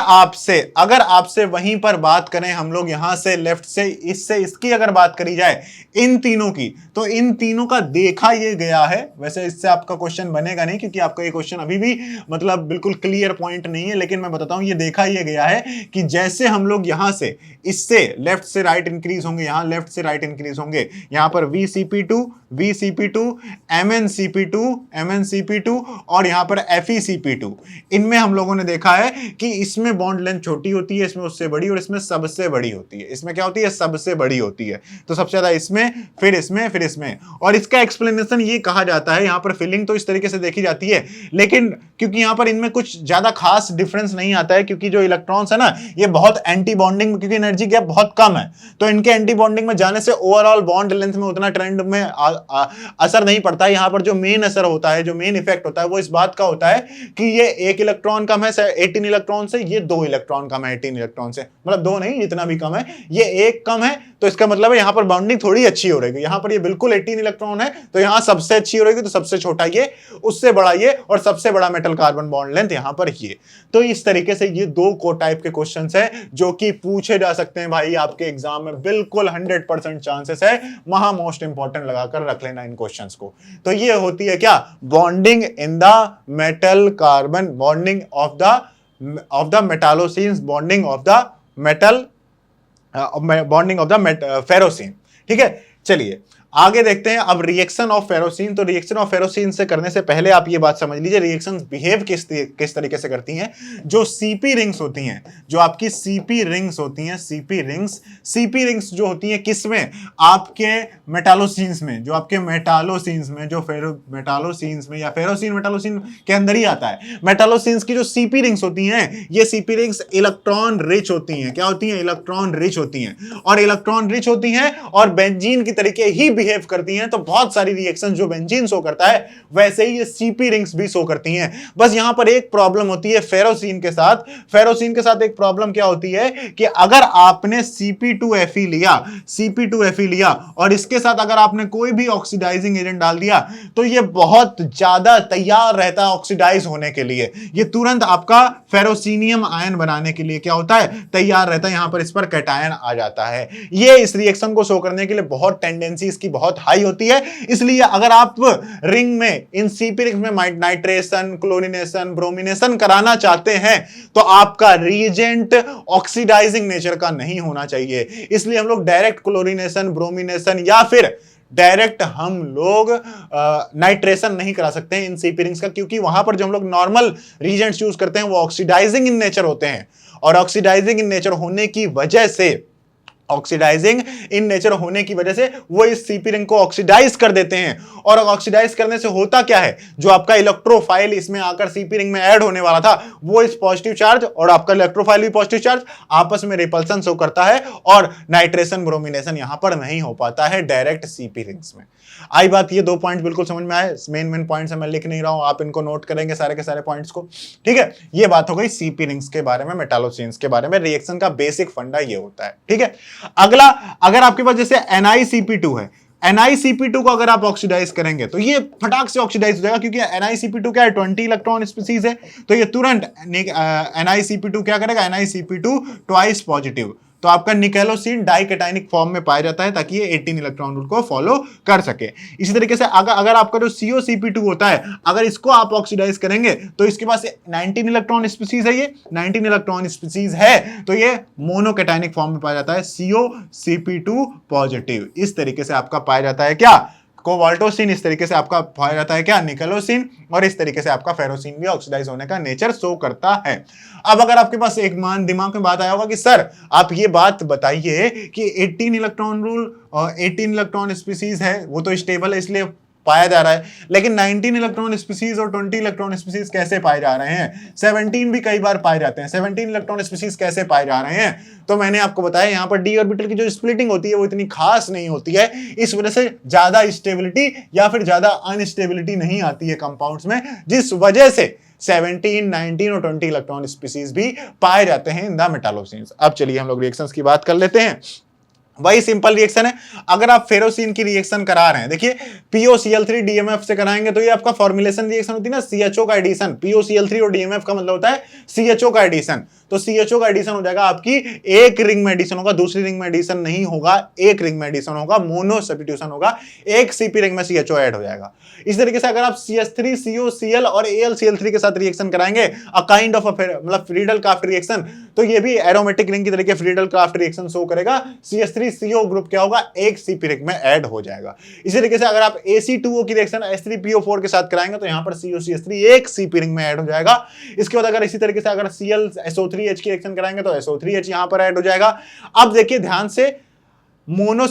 आपसे वहीं पर बात करें हम लोग, यहां से लेफ्ट से, इससे इसकी अगर बात करी जाए इन तीनों की, तो इन तीनों का देखा ये गया है। वैसे इससे आपका क्वेश्चन बनेगा नहीं, क्योंकि आपका ये क्वेश्चन अभी भी मतलब बिल्कुल क्लियर पॉइंट नहीं है, लेकिन मैं बताता हूं ये देखा ये गया है कि जैसे हम लोग यहां से इससे लेफ्ट से राइट इंक्रीज होंगे, यहां लेफ्ट से राइट इंक्रीज होंगे, यहां पर VCP2 MnCP2 और यहां पर FeCP2, इनमें हम लोगों ने देखा है कि इसमें बॉन्ड लेंथ छोटी होती है, इसमें उससे बड़ी, और इसमें सबसे बड़ी होती है। इसमें क्या होती है, सबसे बड़ी होती है। तो सबसे ज्यादा इसमें, फिर इसमें, फिर इसमें। और इसका एक्सप्लेनेशन ये कहा जाता है, यहां पर फिलिंग तो इस तरीके से देखी जाती है, लेकिन क्योंकि यहां पर इनमें कुछ ज्यादा खास डिफरेंस नहीं आता है, क्योंकि जो इलेक्ट्रॉन्स है ना, ये बहुत एंटी बॉन्डिंग, क्योंकि एनर्जी गैप बहुत कम है, तो इनके एंटी बॉन्डिंग में जाने से ओवरऑल बॉन्ड लेंथ में उतना ट्रेंड में असर नहीं पड़ता है। यहां पर जो मेन असर होता है, जो मेन इफेक्ट होता है, वो इस बात का होता है कि ये एक इलेक्ट्रॉन कम है 18 इलेक्ट्रॉन से, ये 2 इलेक्ट्रॉन कम है 18 इलेक्ट्रॉन से, मतलब 2 नहीं, जितना भी कम है, ये 1 कम है, तो इसका मतलब है यहां पर बाउंडिंग थोड़ी अच्छी हो रही है। यहां पर ये बिल्कुल 18 इलेक्ट्रॉन है, तो यहां सबसे अच्छी हो रही, तो सबसे छोटा ये, उससे बड़ा ये, और सबसे बड़ा मेटल कार्बन बॉन्ड लेंथ यहां पर ये। तो इस तरीके से ये 2 को टाइप के क्वेश्चंस है जो कि पूछे जा सकते हैं भाई आपके एग्जाम में, बिल्कुल 100% चांसेस है। महा मोस्ट इंपॉर्टेंट लगाकर रख लेना इन क्वेश्चंस को। तो ये होती है क्या, bonding in the metal carbon, bonding of the metallocenes, bonding of the metal, bonding of the ferrocene. ठीक है, चलिए आगे देखते हैं अब रिएक्शन ऑफ फेरोसीन। तो रिएक्शन ऑफ फेरोसीन से करने से पहले आप ये बात समझ लीजिए रिएक्शंस बिहेव किस तरीके से करती हैं। जो सीपी रिंग्स होती हैं, जो आपकी सीपी रिंग्स होती हैं, सीपी रिंग्स जो होती हैं किसमें, आपके मेटालोसीन्स में, जो आपके मेटालोसीन्स में, जो मेटालोसीन्स में या फेरोसीन मेटालोसीन के अंदर ही आता है। मेटालोसीन्स की जो सीपी रिंग्स होती हैं, ये सीपी रिंग्स इलेक्ट्रॉन रिच होती हैं। क्या होती हैं, इलेक्ट्रॉन रिच होती हैं, और इलेक्ट्रॉन रिच होती हैं और बेंजीन की तरीके ही बिहेव करती हैं। तो बहुत सारी रिएक्शन जो बेंजीन शो करता है, वैसे ही ये सीपी रिंग्स भी शो करती हैं। बस यहां पर एक प्रॉब्लम होती है फेरोसीन के साथ। फेरोसीन के साथ एक प्रॉब्लम क्या होती है कि अगर आपने Cp2Fe लिया और इसके साथ अगर आपने कोई भी ऑक्सीडाइजिंग एजेंट डाल दिया, तो ये बहुत ज्यादा तैयार रहता है ऑक्सीडाइज होने के लिए। ये तुरंत आपका फेरोसीनियम आयन बनाने के लिए क्या होता है, तैयार रहता है। यहां पर इस पर कैटायन आ जाता है। ये इस रिएक्शन को शो करने के लिए बहुत टेंडेंसी इसकी बहुत हाई होती है। इसलिए अगर आप रिंग में, इन सीपी रिंग में नाइट्रेशन, क्लोरीनेशन, ब्रोमिनेशन कराना चाहते हैं, तो आपका रिएजेंट ऑक्सीडाइजिंग नेचर का नहीं होना चाहिए। इसलिए हम लोग डायरेक्ट क्लोरीनेशन, ब्रोमिनेशन या फिर डायरेक्ट हम लोग नाइट्रेशन नहीं करा सकते हैं इन सीपी रिंग्स का, क्योंकि वहां पर जो हम लोग नॉर्मल रिएजेंट्स यूज करते हैं वो ऑक्सीडाइजिंग इन नेचर होते हैं, और ऑक्सीडाइजिंग इन नेचर होने की वजह से, ऑक्सीडाइजिंग इन नेचर होने की वजह से वो इस सीपी रिंग को ऑक्सीडाइज कर देते हैं। और ऑक्सीडाइज करने से होता क्या है, जो आपका इलेक्ट्रोफाइल इसमें आकर सीपी रिंग में ऐड होने वाला था, वो इस पॉजिटिव चार्ज और आपका इलेक्ट्रोफाइल भी पॉजिटिव चार्ज आपस में रिपल्सन शो करता है, और नाइट्रेशन ब्रोमिनेशन यहां पर नहीं हो पाता है डायरेक्ट सीपी रिंग्स में। आई बात, ये 2 पॉइंट बिल्कुल समझ में आए। मेन पॉइंट्स मैं लिख नहीं रहा हूं, आप इनको नोट करेंगे सारे के सारे पॉइंट्स को। ठीक है, ये बात हो गई सीपी रिंग्स के बारे में, मेटालोसीन्स के बारे में। रिएक्शन का बेसिक फंडा ये होता है। ठीक है, अगला, अगर आपके पास जैसे NiCp2 है, NiCp2 को अगर आप ऑक्सीडाइज करेंगे तो ये फटाक से ऑक्सीडाइज हो जाएगा, क्योंकि NiCp2 क्या है, 20 इलेक्ट्रॉन स्पीसीज है, तो ये तुरंत NiCp2 क्या करेगा, NiCp2 ट्वाइस पॉजिटिव, तो आपका निकेलोसिन डाइकेटाइनिक फॉर्म में पाया जाता है ताकि ये 18 इलेक्ट्रॉन रूल को फॉलो कर सके। इसी तरीके से अगर आपका जो COCP2 होता है, अगर इसको आप ऑक्सीडाइज करेंगे तो इसके पास 19 इलेक्ट्रॉन स्पीसीज है, ये 19 इलेक्ट्रॉन स्पीसीज है, तो ये मोनोकेटाइनिक फॉर्म में पाया जाता है COCP2 पॉजिटिव। इस तरीके से आपका पाया जाता है क्या, कोबाल्टोसिन। इस तरीके से आपका पाया जाता है क्या, निकेलोसिन। और इस तरीके से आपका फेरोसिन भी ऑक्सीडाइज होने का नेचर शो करता है। अब अगर आपके पास एक दिमाग में बात आया होगा कि सर आप ये बात बताइए कि 18 इलेक्ट्रॉन रूल और 18 इलेक्ट्रॉन स्पीसीज है, वो तो स्टेबल है इसलिए पाया जा रहा है, लेकिन 19 इलेक्ट्रॉन स्पीसीज और 20 इलेक्ट्रॉन स्पीसीज कैसे पाए जा रहे हैं, 17 भी कई बार पाए जाते हैं, 17 इलेक्ट्रॉन स्पीसीज कैसे पाए जा रहे हैं? तो मैंने आपको बताया यहाँ पर डी ऑर्बिटल की जो स्प्लिटिंग होती है वो इतनी खास नहीं होती है, इस वजह से ज्यादा स्टेबिलिटी या फिर ज्यादा अनस्टेबिलिटी नहीं आती है कंपाउंड्स में, जिस वजह से 17, 19 और 20 इलेक्ट्रॉन स्पीसीज भी पाए जाते हैं इन द मेटालोसिन्स। अब चलिए हम लोग रिएक्शंस की बात कर लेते हैं। वही सिंपल रिएक्शन है। अगर आप फेरोसिन की रिएक्शन करा रहे हैं, देखिए POCl3 DMF से कराएंगे तो ये आपका फॉर्मुलेशन रिएक्शन होती है ना, CHO का एडिशन। POCl3 और DMF का मतलब होता है CHO का एडिशन। तो CHO का एडिशन हो जाएगा आपकी, एक रिंग में एडिशन होगा, दूसरी रिंग में एडिशन नहीं होगा, एक रिंग में एडिशन होगा, मोनो सब्स्टिट्यूशन होगा, एक CP रिंग में CHO ऐड हो जाएगा। इस तरीके से अगर आप CH3 COCl और AlCl3 के साथ रिएक्शन कराएंगे, अ काइंड ऑफ मतलब फ्रीडल क्राफ्ट रिएक्शन, तो ये भी एरोमेटिक रिंग की तरीके फ्रीडल क्राफ्ट रिएक्शन शो करेगा। CH3 CO ग्रुप क्या होगा, एक CP रिंग में ऐड हो जाएगा। इसी तरीके से अगर आप AC2O की रिएक्शन H3PO4 के साथ कराएंगे तो यहां पर COCH3 एक CP रिंग में ऐड हो जाएगा। इसके बाद अगर इसी तरीके से अगर ClSO3H की रिएक्शन कराएंगे तो SO3H यहां पर ऐड हो जाएगा। अब देखिए ध्यान से, मोनो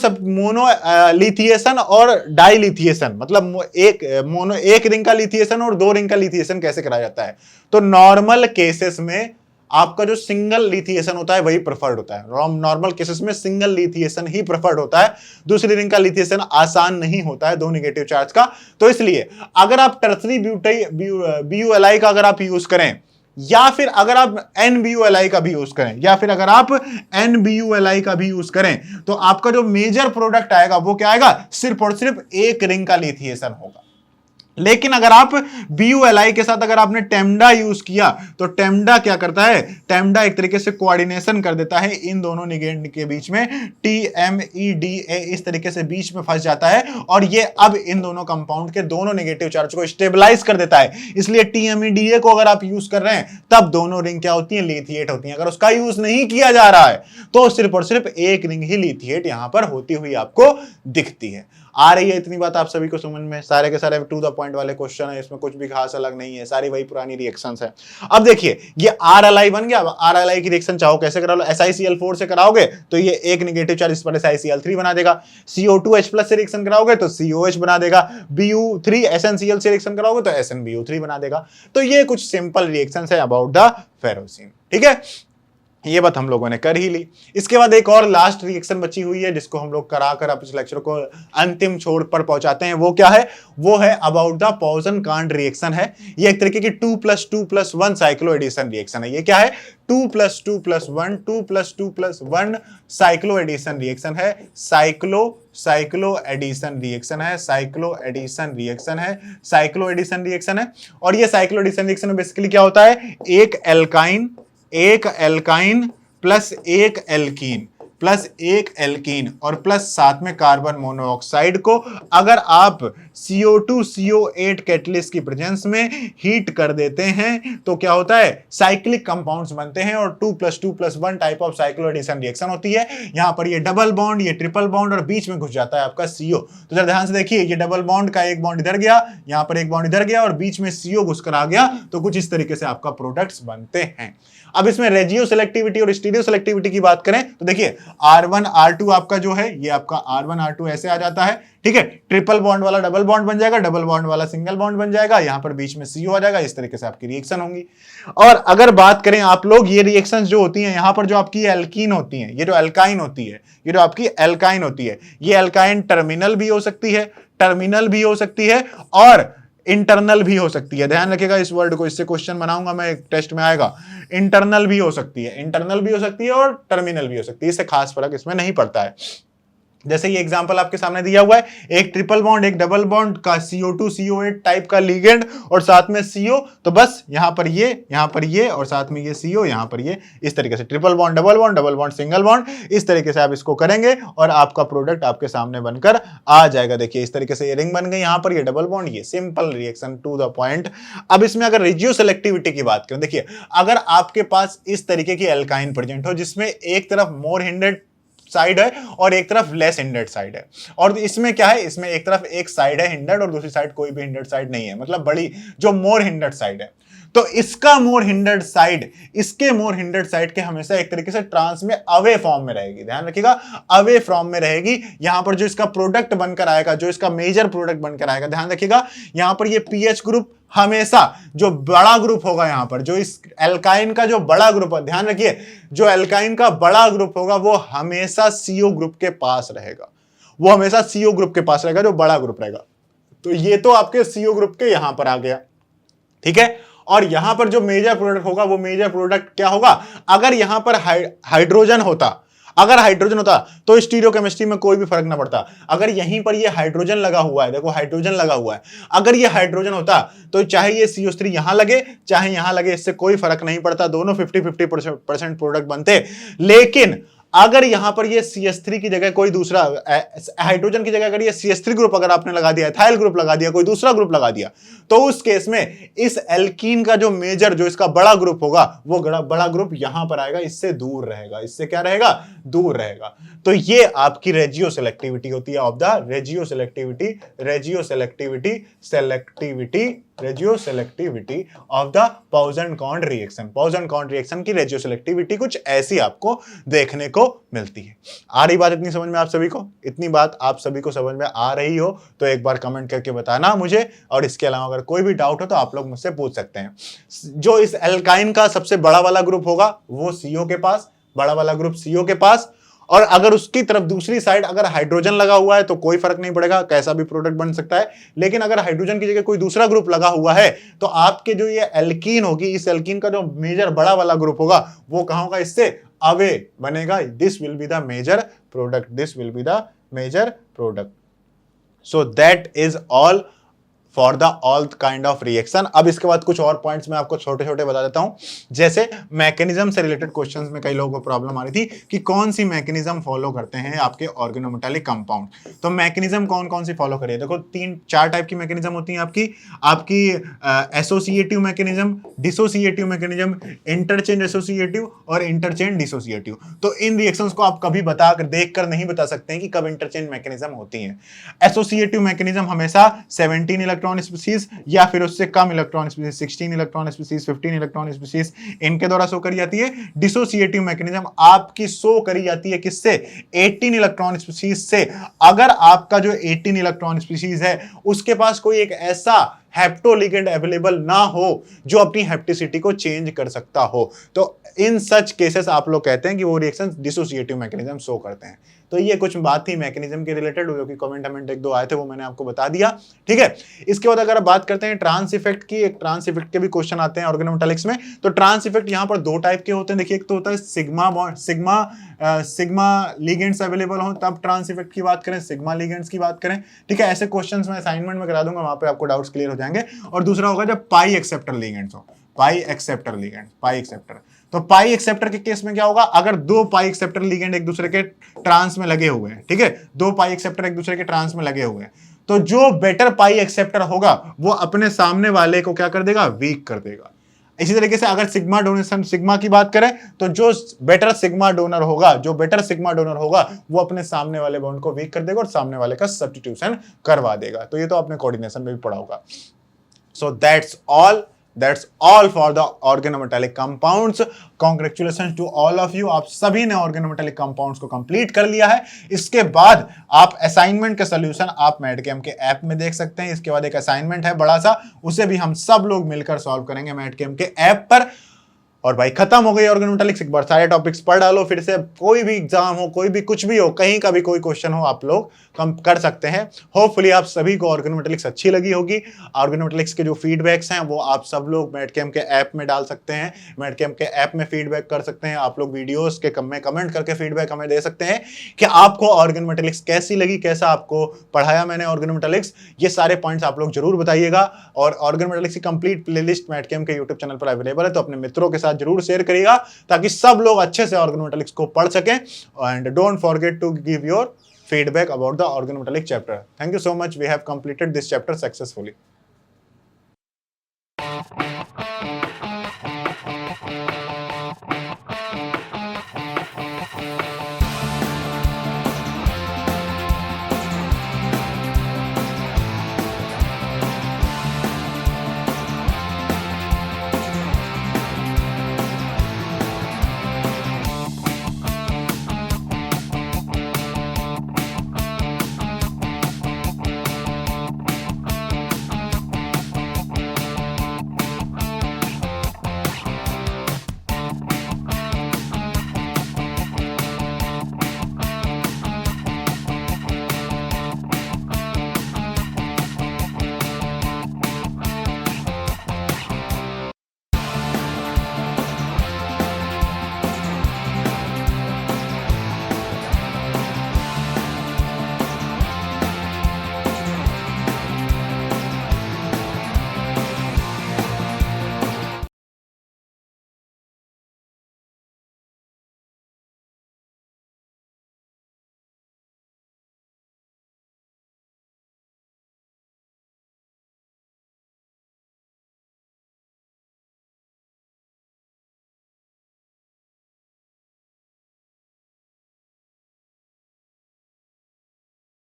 लिथिएशन और डाइलिथिएशन, मतलब एक रिंग का लिथिएशन और दो रिंग का लिथिएशन कैसे कराया जाता है? तो नॉर्मल केसेस में आपका जो सिंगल लिथिएशन होता है वही प्रेफर्ड होता है। नॉर्मल केसेस में सिंगल लिथिएशन ही प्रेफर्ड होता है, दूसरी रिंग का लिथिएशन आसान नहीं होता है दो नेगेटिव चार्ज का। तो इसलिए अगर आप टर्सरी BuLi का अगर आप यूज करें, या फिर अगर आप NBuLi का भी यूज करें, या फिर अगर आप NBuLi का भी यूज करें, तो आपका जो मेजर प्रोडक्ट आएगा वो क्या आएगा, सिर्फ और सिर्फ एक रिंग का लिथिएशन होगा। लेकिन अगर आप BuLi के साथ अगर आपने टेम्डा यूज किया तो टेम्डा क्या करता है, टेम्डा एक तरीके से कोऑर्डिनेशन कर देता है इन दोनों लिगेंड के बीच में, TMEDA इस तरीके से बीच में फंस जाता है और ये अब इन दोनों कंपाउंड के दोनों नेगेटिव चार्ज को स्टेबलाइज कर देता है। इसलिए TMEDA को अगर आप यूज कर रहे हैं तब दोनों रिंग क्या होती है, लिथिएट होती है। अगर उसका यूज नहीं किया जा रहा है तो सिर्फ और सिर्फ एक रिंग ही लिथिएट यहां पर होती हुई आपको दिखती है। आ रही है इतनी बात आप सभी को समझ में? सारे के सारे टू द पॉइंट वाले क्वेश्चन है, इसमें कुछ भी खास अलग नहीं है, सारी वही पुरानी रिएक्शंस है। अब देखिए ये RLi बन गया। RLi की रिएक्शन चाहो कैसे करा लो, SiCl4 से कराओगे तो ये एक नेगेटिव चार्ज इस पर SiCl3 बना देगा। CO2H+ से रिएक्शन कराओगे तो COH बना देगा। Bu3SnCl से रिएक्शन कराओगे तो SnBu3 बना देगा। तो ये कुछ सिंपल रिएक्शंस है अबाउट द फेरोसिन। ठीक है, ये बात हम लोगों ने कर ही ली। इसके बाद एक और लास्ट रिएक्शन बची हुई है जिसको हम लोग कराकर अब इस लेक्चर को अंतिम छोर पर पहुंचाते हैं। वो क्या है, वो है अबाउट द पॉइसन-कांड रिएक्शन है। ये एक तरीके की 2+2+1 साइक्लो एडिशन रिएक्शन है। ये क्या है, 2+2+1 2+2+1 साइक्लो एडिशन रिएक्शन है। साइक्लो एडिशन रिएक्शन है, साइक्लो एडिशन रिएक्शन है, साइक्लो एडिशन रिएक्शन है। और ये साइक्लो एडिशन रिएक्शन में बेसिकली क्या होता है, एक एल्काइन प्लस एक एल्कीन प्लस एक एल्कीन और प्लस साथ में कार्बन मोनोऑक्साइड को अगर आप CO2CO8 कैटलिस्ट की प्रेजेंस में हीट कर देते हैं तो क्या होता है, साइक्लिक कंपाउंड्स बनते हैं और 2+2+1 type of cycloaddition reaction होती है। यहां पर ये डबल बॉन्ड, ये ट्रिपल बॉन्ड और बीच में घुस जाता है आपका CO। तो जरा ध्यान से देखिए, ये डबल बॉन्ड का एक बॉन्ड इधर गया, यहां पर एक बॉन्ड इधर गया और बीच में CO घुसकर आ गया, तो कुछ इस तरीके से आपका प्रोडक्ट्स बनते हैं। अब इसमें रेजियो सेलेक्टिविटी और स्टीरियो सेलेक्टिविटी की बात करें तो देखिए R1 R2 आपका जो है, ये आपका R1 R2 ऐसे आ जाता है। ठीक है, ट्रिपल बॉन्ड वाला डबल बॉन्ड बन जाएगा, डबल बॉन्ड वाला सिंगल बॉन्ड बन जाएगा, यहां पर बीच में CO आ जाएगा। इस तरीके से आपकी रिएक्शन होंगी। और अगर बात करें आप लोग, ये रिएक्शंस जो होती हैं, यहां पर जो आपकी एल्कीन होती हैं, ये जो एल्काइन होती है, ये जो आपकी एल्काइन होती है, ये एल्काइन टर्मिनल भी हो सकती है, टर्मिनल भी हो सकती है और इंटरनल भी हो सकती है। ध्यान रखिएगा इस वर्ड को, इससे क्वेश्चन बनाऊंगा मैं, टेस्ट में आएगा। इंटरनल भी हो सकती है, इंटरनल भी हो सकती है और टर्मिनल भी हो सकती है, इससे खास फर्क इसमें नहीं पड़ता है। जैसे ये एग्जांपल आपके सामने दिया हुआ है, एक ट्रिपल बॉन्ड एक डबल बॉन्ड का CO2 CO8 टाइप का लिगेंड और साथ में CO, तो बस यहां पर ये और साथ में ये CO, यहां पर ये, इस तरीके से triple bond double bond single bond, इस तरीके से आप इसको करेंगे और आपका प्रोडक्ट आपके सामने बनकर आ जाएगा। देखिए इस तरीके से ये रिंग बन गई, यहां पर ये डबल बॉन्ड, ये simple reaction to the point. अब इसमें अगर रेडियो सेलेक्टिविटी की बात करें, देखिए अगर आपके पास इस तरीके की एल्काइन प्रेजेंट हो जिसमें एक तरफ मोर हिंडेड साइड है और एक तरफ लेस हिंडेड साइड है, और इसमें क्या है, इसमें एक तरफ एक साइड है हिंडेड और दूसरी साइड कोई भी हिंडेड साइड नहीं है, मतलब बड़ी जो मोर हिंडेड साइड है, तो इसका मोर हिंडेड साइड इसके मोर हिंडेड साइड के हमेशा एक तरीके से ट्रांस में अवे फॉर्म में रहेगी, ध्यान रखिएगा अवे फॉर्म में रहेगी। यहां पर जो इसका प्रोडक्ट बनकर आएगा, जो इसका मेजर प्रोडक्ट बनकर आएगा, ध्यान रखिएगा यहां पर ये पीएच ग्रुप हमेशा जो बड़ा ग्रुप होगा, यहां पर जो इस एल्काइन का जो बड़ा ग्रुप है, ध्यान रखिए जो एल्काइन का बड़ा ग्रुप होगा वो हमेशा CO ग्रुप के पास रहेगा, वो हमेशा CO ग्रुप के पास रहेगा, जो बड़ा ग्रुप रहेगा। तो ये तो आपके CO ग्रुप के यहां पर आ गया, ठीक है। और यहां पर जो मेजर प्रोडक्ट होगा वो मेजर प्रोडक्ट क्या होगा, अगर यहां पर हाइड्रोजन होता, अगर हाइड्रोजन होता तो स्टीरियोकेमिस्ट्री में कोई भी फर्क ना पड़ता। अगर यहीं पर ये हाइड्रोजन लगा हुआ है, देखो हाइड्रोजन लगा हुआ है, अगर ये हाइड्रोजन होता तो चाहे ये CO3 यहां लगे चाहे यहां लगे, इससे कोई फर्क नहीं पड़ता, दोनों 50-50% प्रोडक्ट बनते। लेकिन अगर यहां पर ये CH3 की जगह कोई दूसरा हाइड्रोजन की जगह अगर ये CH3 ग्रुप अगर आपने लगा दिया, एथाइल ग्रुप लगा दिया, कोई दूसरा ग्रुप लगा दिया, तो उस केस में इस एल्कीन का जो मेजर जो इसका बड़ा ग्रुप होगा वो बड़ा ग्रुप यहां पर आएगा, इससे दूर रहेगा, इससे क्या रहेगा, दूर रहेगा। तो ये आपकी रेजियो सेलेक्टिविटी होती है of the regioselectivity of the Pauson Khand reaction. Pauson Khand reaction की रेजियो सेलेक्टिविटी कुछ ऐसी आपको देखने को मिलती है। आ रही बात इतनी समझ में आप सभी को? इतनी बात आप सभी को समझ में आ रही हो तो एक बार कमेंट करके बताना मुझे, और इसके अलावा अगर कोई भी डाउट हो तो आप लोग मुझसे पूछ सकते हैं। जो इस एल्काइन का सबसे बड़ा वाला ग्रुप होगा वो CO के पास, बड़ा वाला ग्रुप CO के पास, और अगर उसकी तरफ दूसरी साइड अगर हाइड्रोजन लगा हुआ है तो कोई फर्क नहीं पड़ेगा, कैसा भी प्रोडक्ट बन सकता है। लेकिन अगर हाइड्रोजन की जगह कोई दूसरा ग्रुप लगा हुआ है तो आपके जो ये एल्कीन होगी, इस एल्कीन का जो मेजर बड़ा वाला ग्रुप होगा वो कहां होगा, इससे अवे बनेगा। This will be the major product. So that is all for the all kind of reaction. अब इसके बाद कुछ और पॉइंट्स मैं आपको छोटे छोटे बता देता हूं। जैसे मैकेनिज्म से रिलेटेड क्वेश्चंस में कई लोगों को प्रॉब्लम आ रही थी कि कौन सी मैकेनिज्म फॉलो करते हैं आपके ऑर्गेनोमेटालिक कंपाउंड। तो मैकेनिज्म कौन कौन सी फॉलो करिए, देखो 3-4 टाइप की मैकेनिज्म होती हैं आपकी associative mechanism, dissociative mechanism, interchange associative और इंटरचेंज डिसोसिएटिव। तो इन रिएक्शंस को आप कभी बताकर देखकर नहीं बता सकते हैं कि कब इंटरचेंज मैकेनिज्म होती हैं। एसोसिएटिव मैकेनिज्म हमेशा 17 इलेक्ट्रॉन स्पीसीज या फिर उससे कम electron species, 16 electron species, 15 electron species, इनके द्वारा शो करी जाती है। डिसोसिएटिव मैकेनिज्म आपकी शो करी जाती है किससे, 18 इलेक्ट्रॉन स्पीसीज से। अगर आपका जो 18 इलेक्ट्रॉन स्पीसीज है उसके पास कोई एक ऐसा हेप्टोलिगेंड अवेलेबल ना हो जो अपनी हेप्टिसिटी को चेंज कर सकता हो, तो इन सच केसेस आप लोग कहते हैं कि वो रिएक्शन डिसोसिएटिव मैकेनिज्म शो करते हैं। तो ये कुछ बात थी मैकेनिज्म के रिलेटेड, जो कि कमेंट 1-2 आए थे वो मैंने आपको बता दिया, ठीक है। इसके बाद अगर बात करते हैं ट्रांस इफेक्ट की, एक ट्रांस इफेक्ट के भी क्वेश्चन आते हैं ऑर्गेनोमेटालिक्स में। तो ट्रांस इफेक्ट यहाँ पर 2 टाइप के होते हैं। देखिए एक तो होता है सिग्मा लिगेंड्स अवेलेबल हो तब ट्रांस इफेक्ट की बात करें, सिग्मा लिगेंड्स की बात करें, ठीक है। ऐसे क्वेश्चंस मैं असाइनमेंट में करा दूंगा, वहां पे आपको डाउट्स क्लियर हो जाएंगे। और दूसरा होगा जब पाई एक्सेप्टर लिगेंड्स हो, पाई एक्सेप्टर। तो पाई एक्सेप्टर के केस में क्या होगा, अगर 2 पाई एक्सेप्टर लिगेंड एक दूसरे के ट्रांस में लगे हुए हैं, ठीक है, 2 पाई एक्सेप्टर एक दूसरे के ट्रांस में लगे हुए हैं, तो जो बेटर पाई एक्सेप्टर होगा वो अपने सामने वाले को क्या कर देगा, वीक कर देगा। इसी तरीके से अगर सिग्मा डोनेशन सिग्मा की बात करें तो जो बेटर सिग्मा डोनर होगा वो अपने सामने वाले बॉन्ड को वीक कर देगा और सामने वाले का सब्स्टिट्यूशन करवा देगा। तो ये तो आपने कोऑर्डिनेशन में भी पढ़ा होगा। सो That's all for the organometallic compounds. Congratulations to all of you. आप सभी ने organometallic compounds को कंप्लीट कर लिया है। इसके बाद आप असाइनमेंट का सॉल्यूशन आप मैटकेम के ऐप में देख सकते हैं। इसके बाद एक असाइनमेंट है बड़ा सा, उसे भी हम सब लोग मिलकर सॉल्व करेंगे मैटकेम के ऐप पर। और भाई खत्म हो गई ऑर्गेनोमेटालिक्स। एक बार सारे टॉपिक्स पढ़ डालो फिर से, कोई भी एग्जाम हो, कोई भी कुछ भी हो, कहीं का भी कोई क्वेश्चन हो, आप लोग कम कर सकते हैं। होपफुली आप सभी को ऑर्गेनोमेटालिक्स अच्छी लगी होगी। ऑर्गेनोमेटालिक्स के जो फीडबैक्स हैं वो आप सब लोग मैटकेम के ऐप में डाल सकते हैं, मैटकेम के ऐप में फीडबैक कर सकते हैं। आप लोग वीडियोस के कमेंट करके फीडबैक हमें दे सकते हैं कि आपको ऑर्गेनोमेटालिक्स कैसी लगी, कैसा आपको पढ़ाया मैंने ऑर्गेनोमेटालिक्स, ये सारे पॉइंट्स आप लोग जरूर बताइएगा। और ऑर्गेनोमेटालिक्स की कंप्लीट प्लेलिस्ट मैटकेम के यूट्यूब चैनल पर अवेलेबल है, तो अपने मित्रों के साथ जरूर शेयर करिएगा ताकि सब लोग अच्छे से ऑर्गेनोमेटालिक्स को पढ़ सकें। And don't forget to give your feedback about the organometallic chapter. Thank you so much. We have completed this chapter successfully.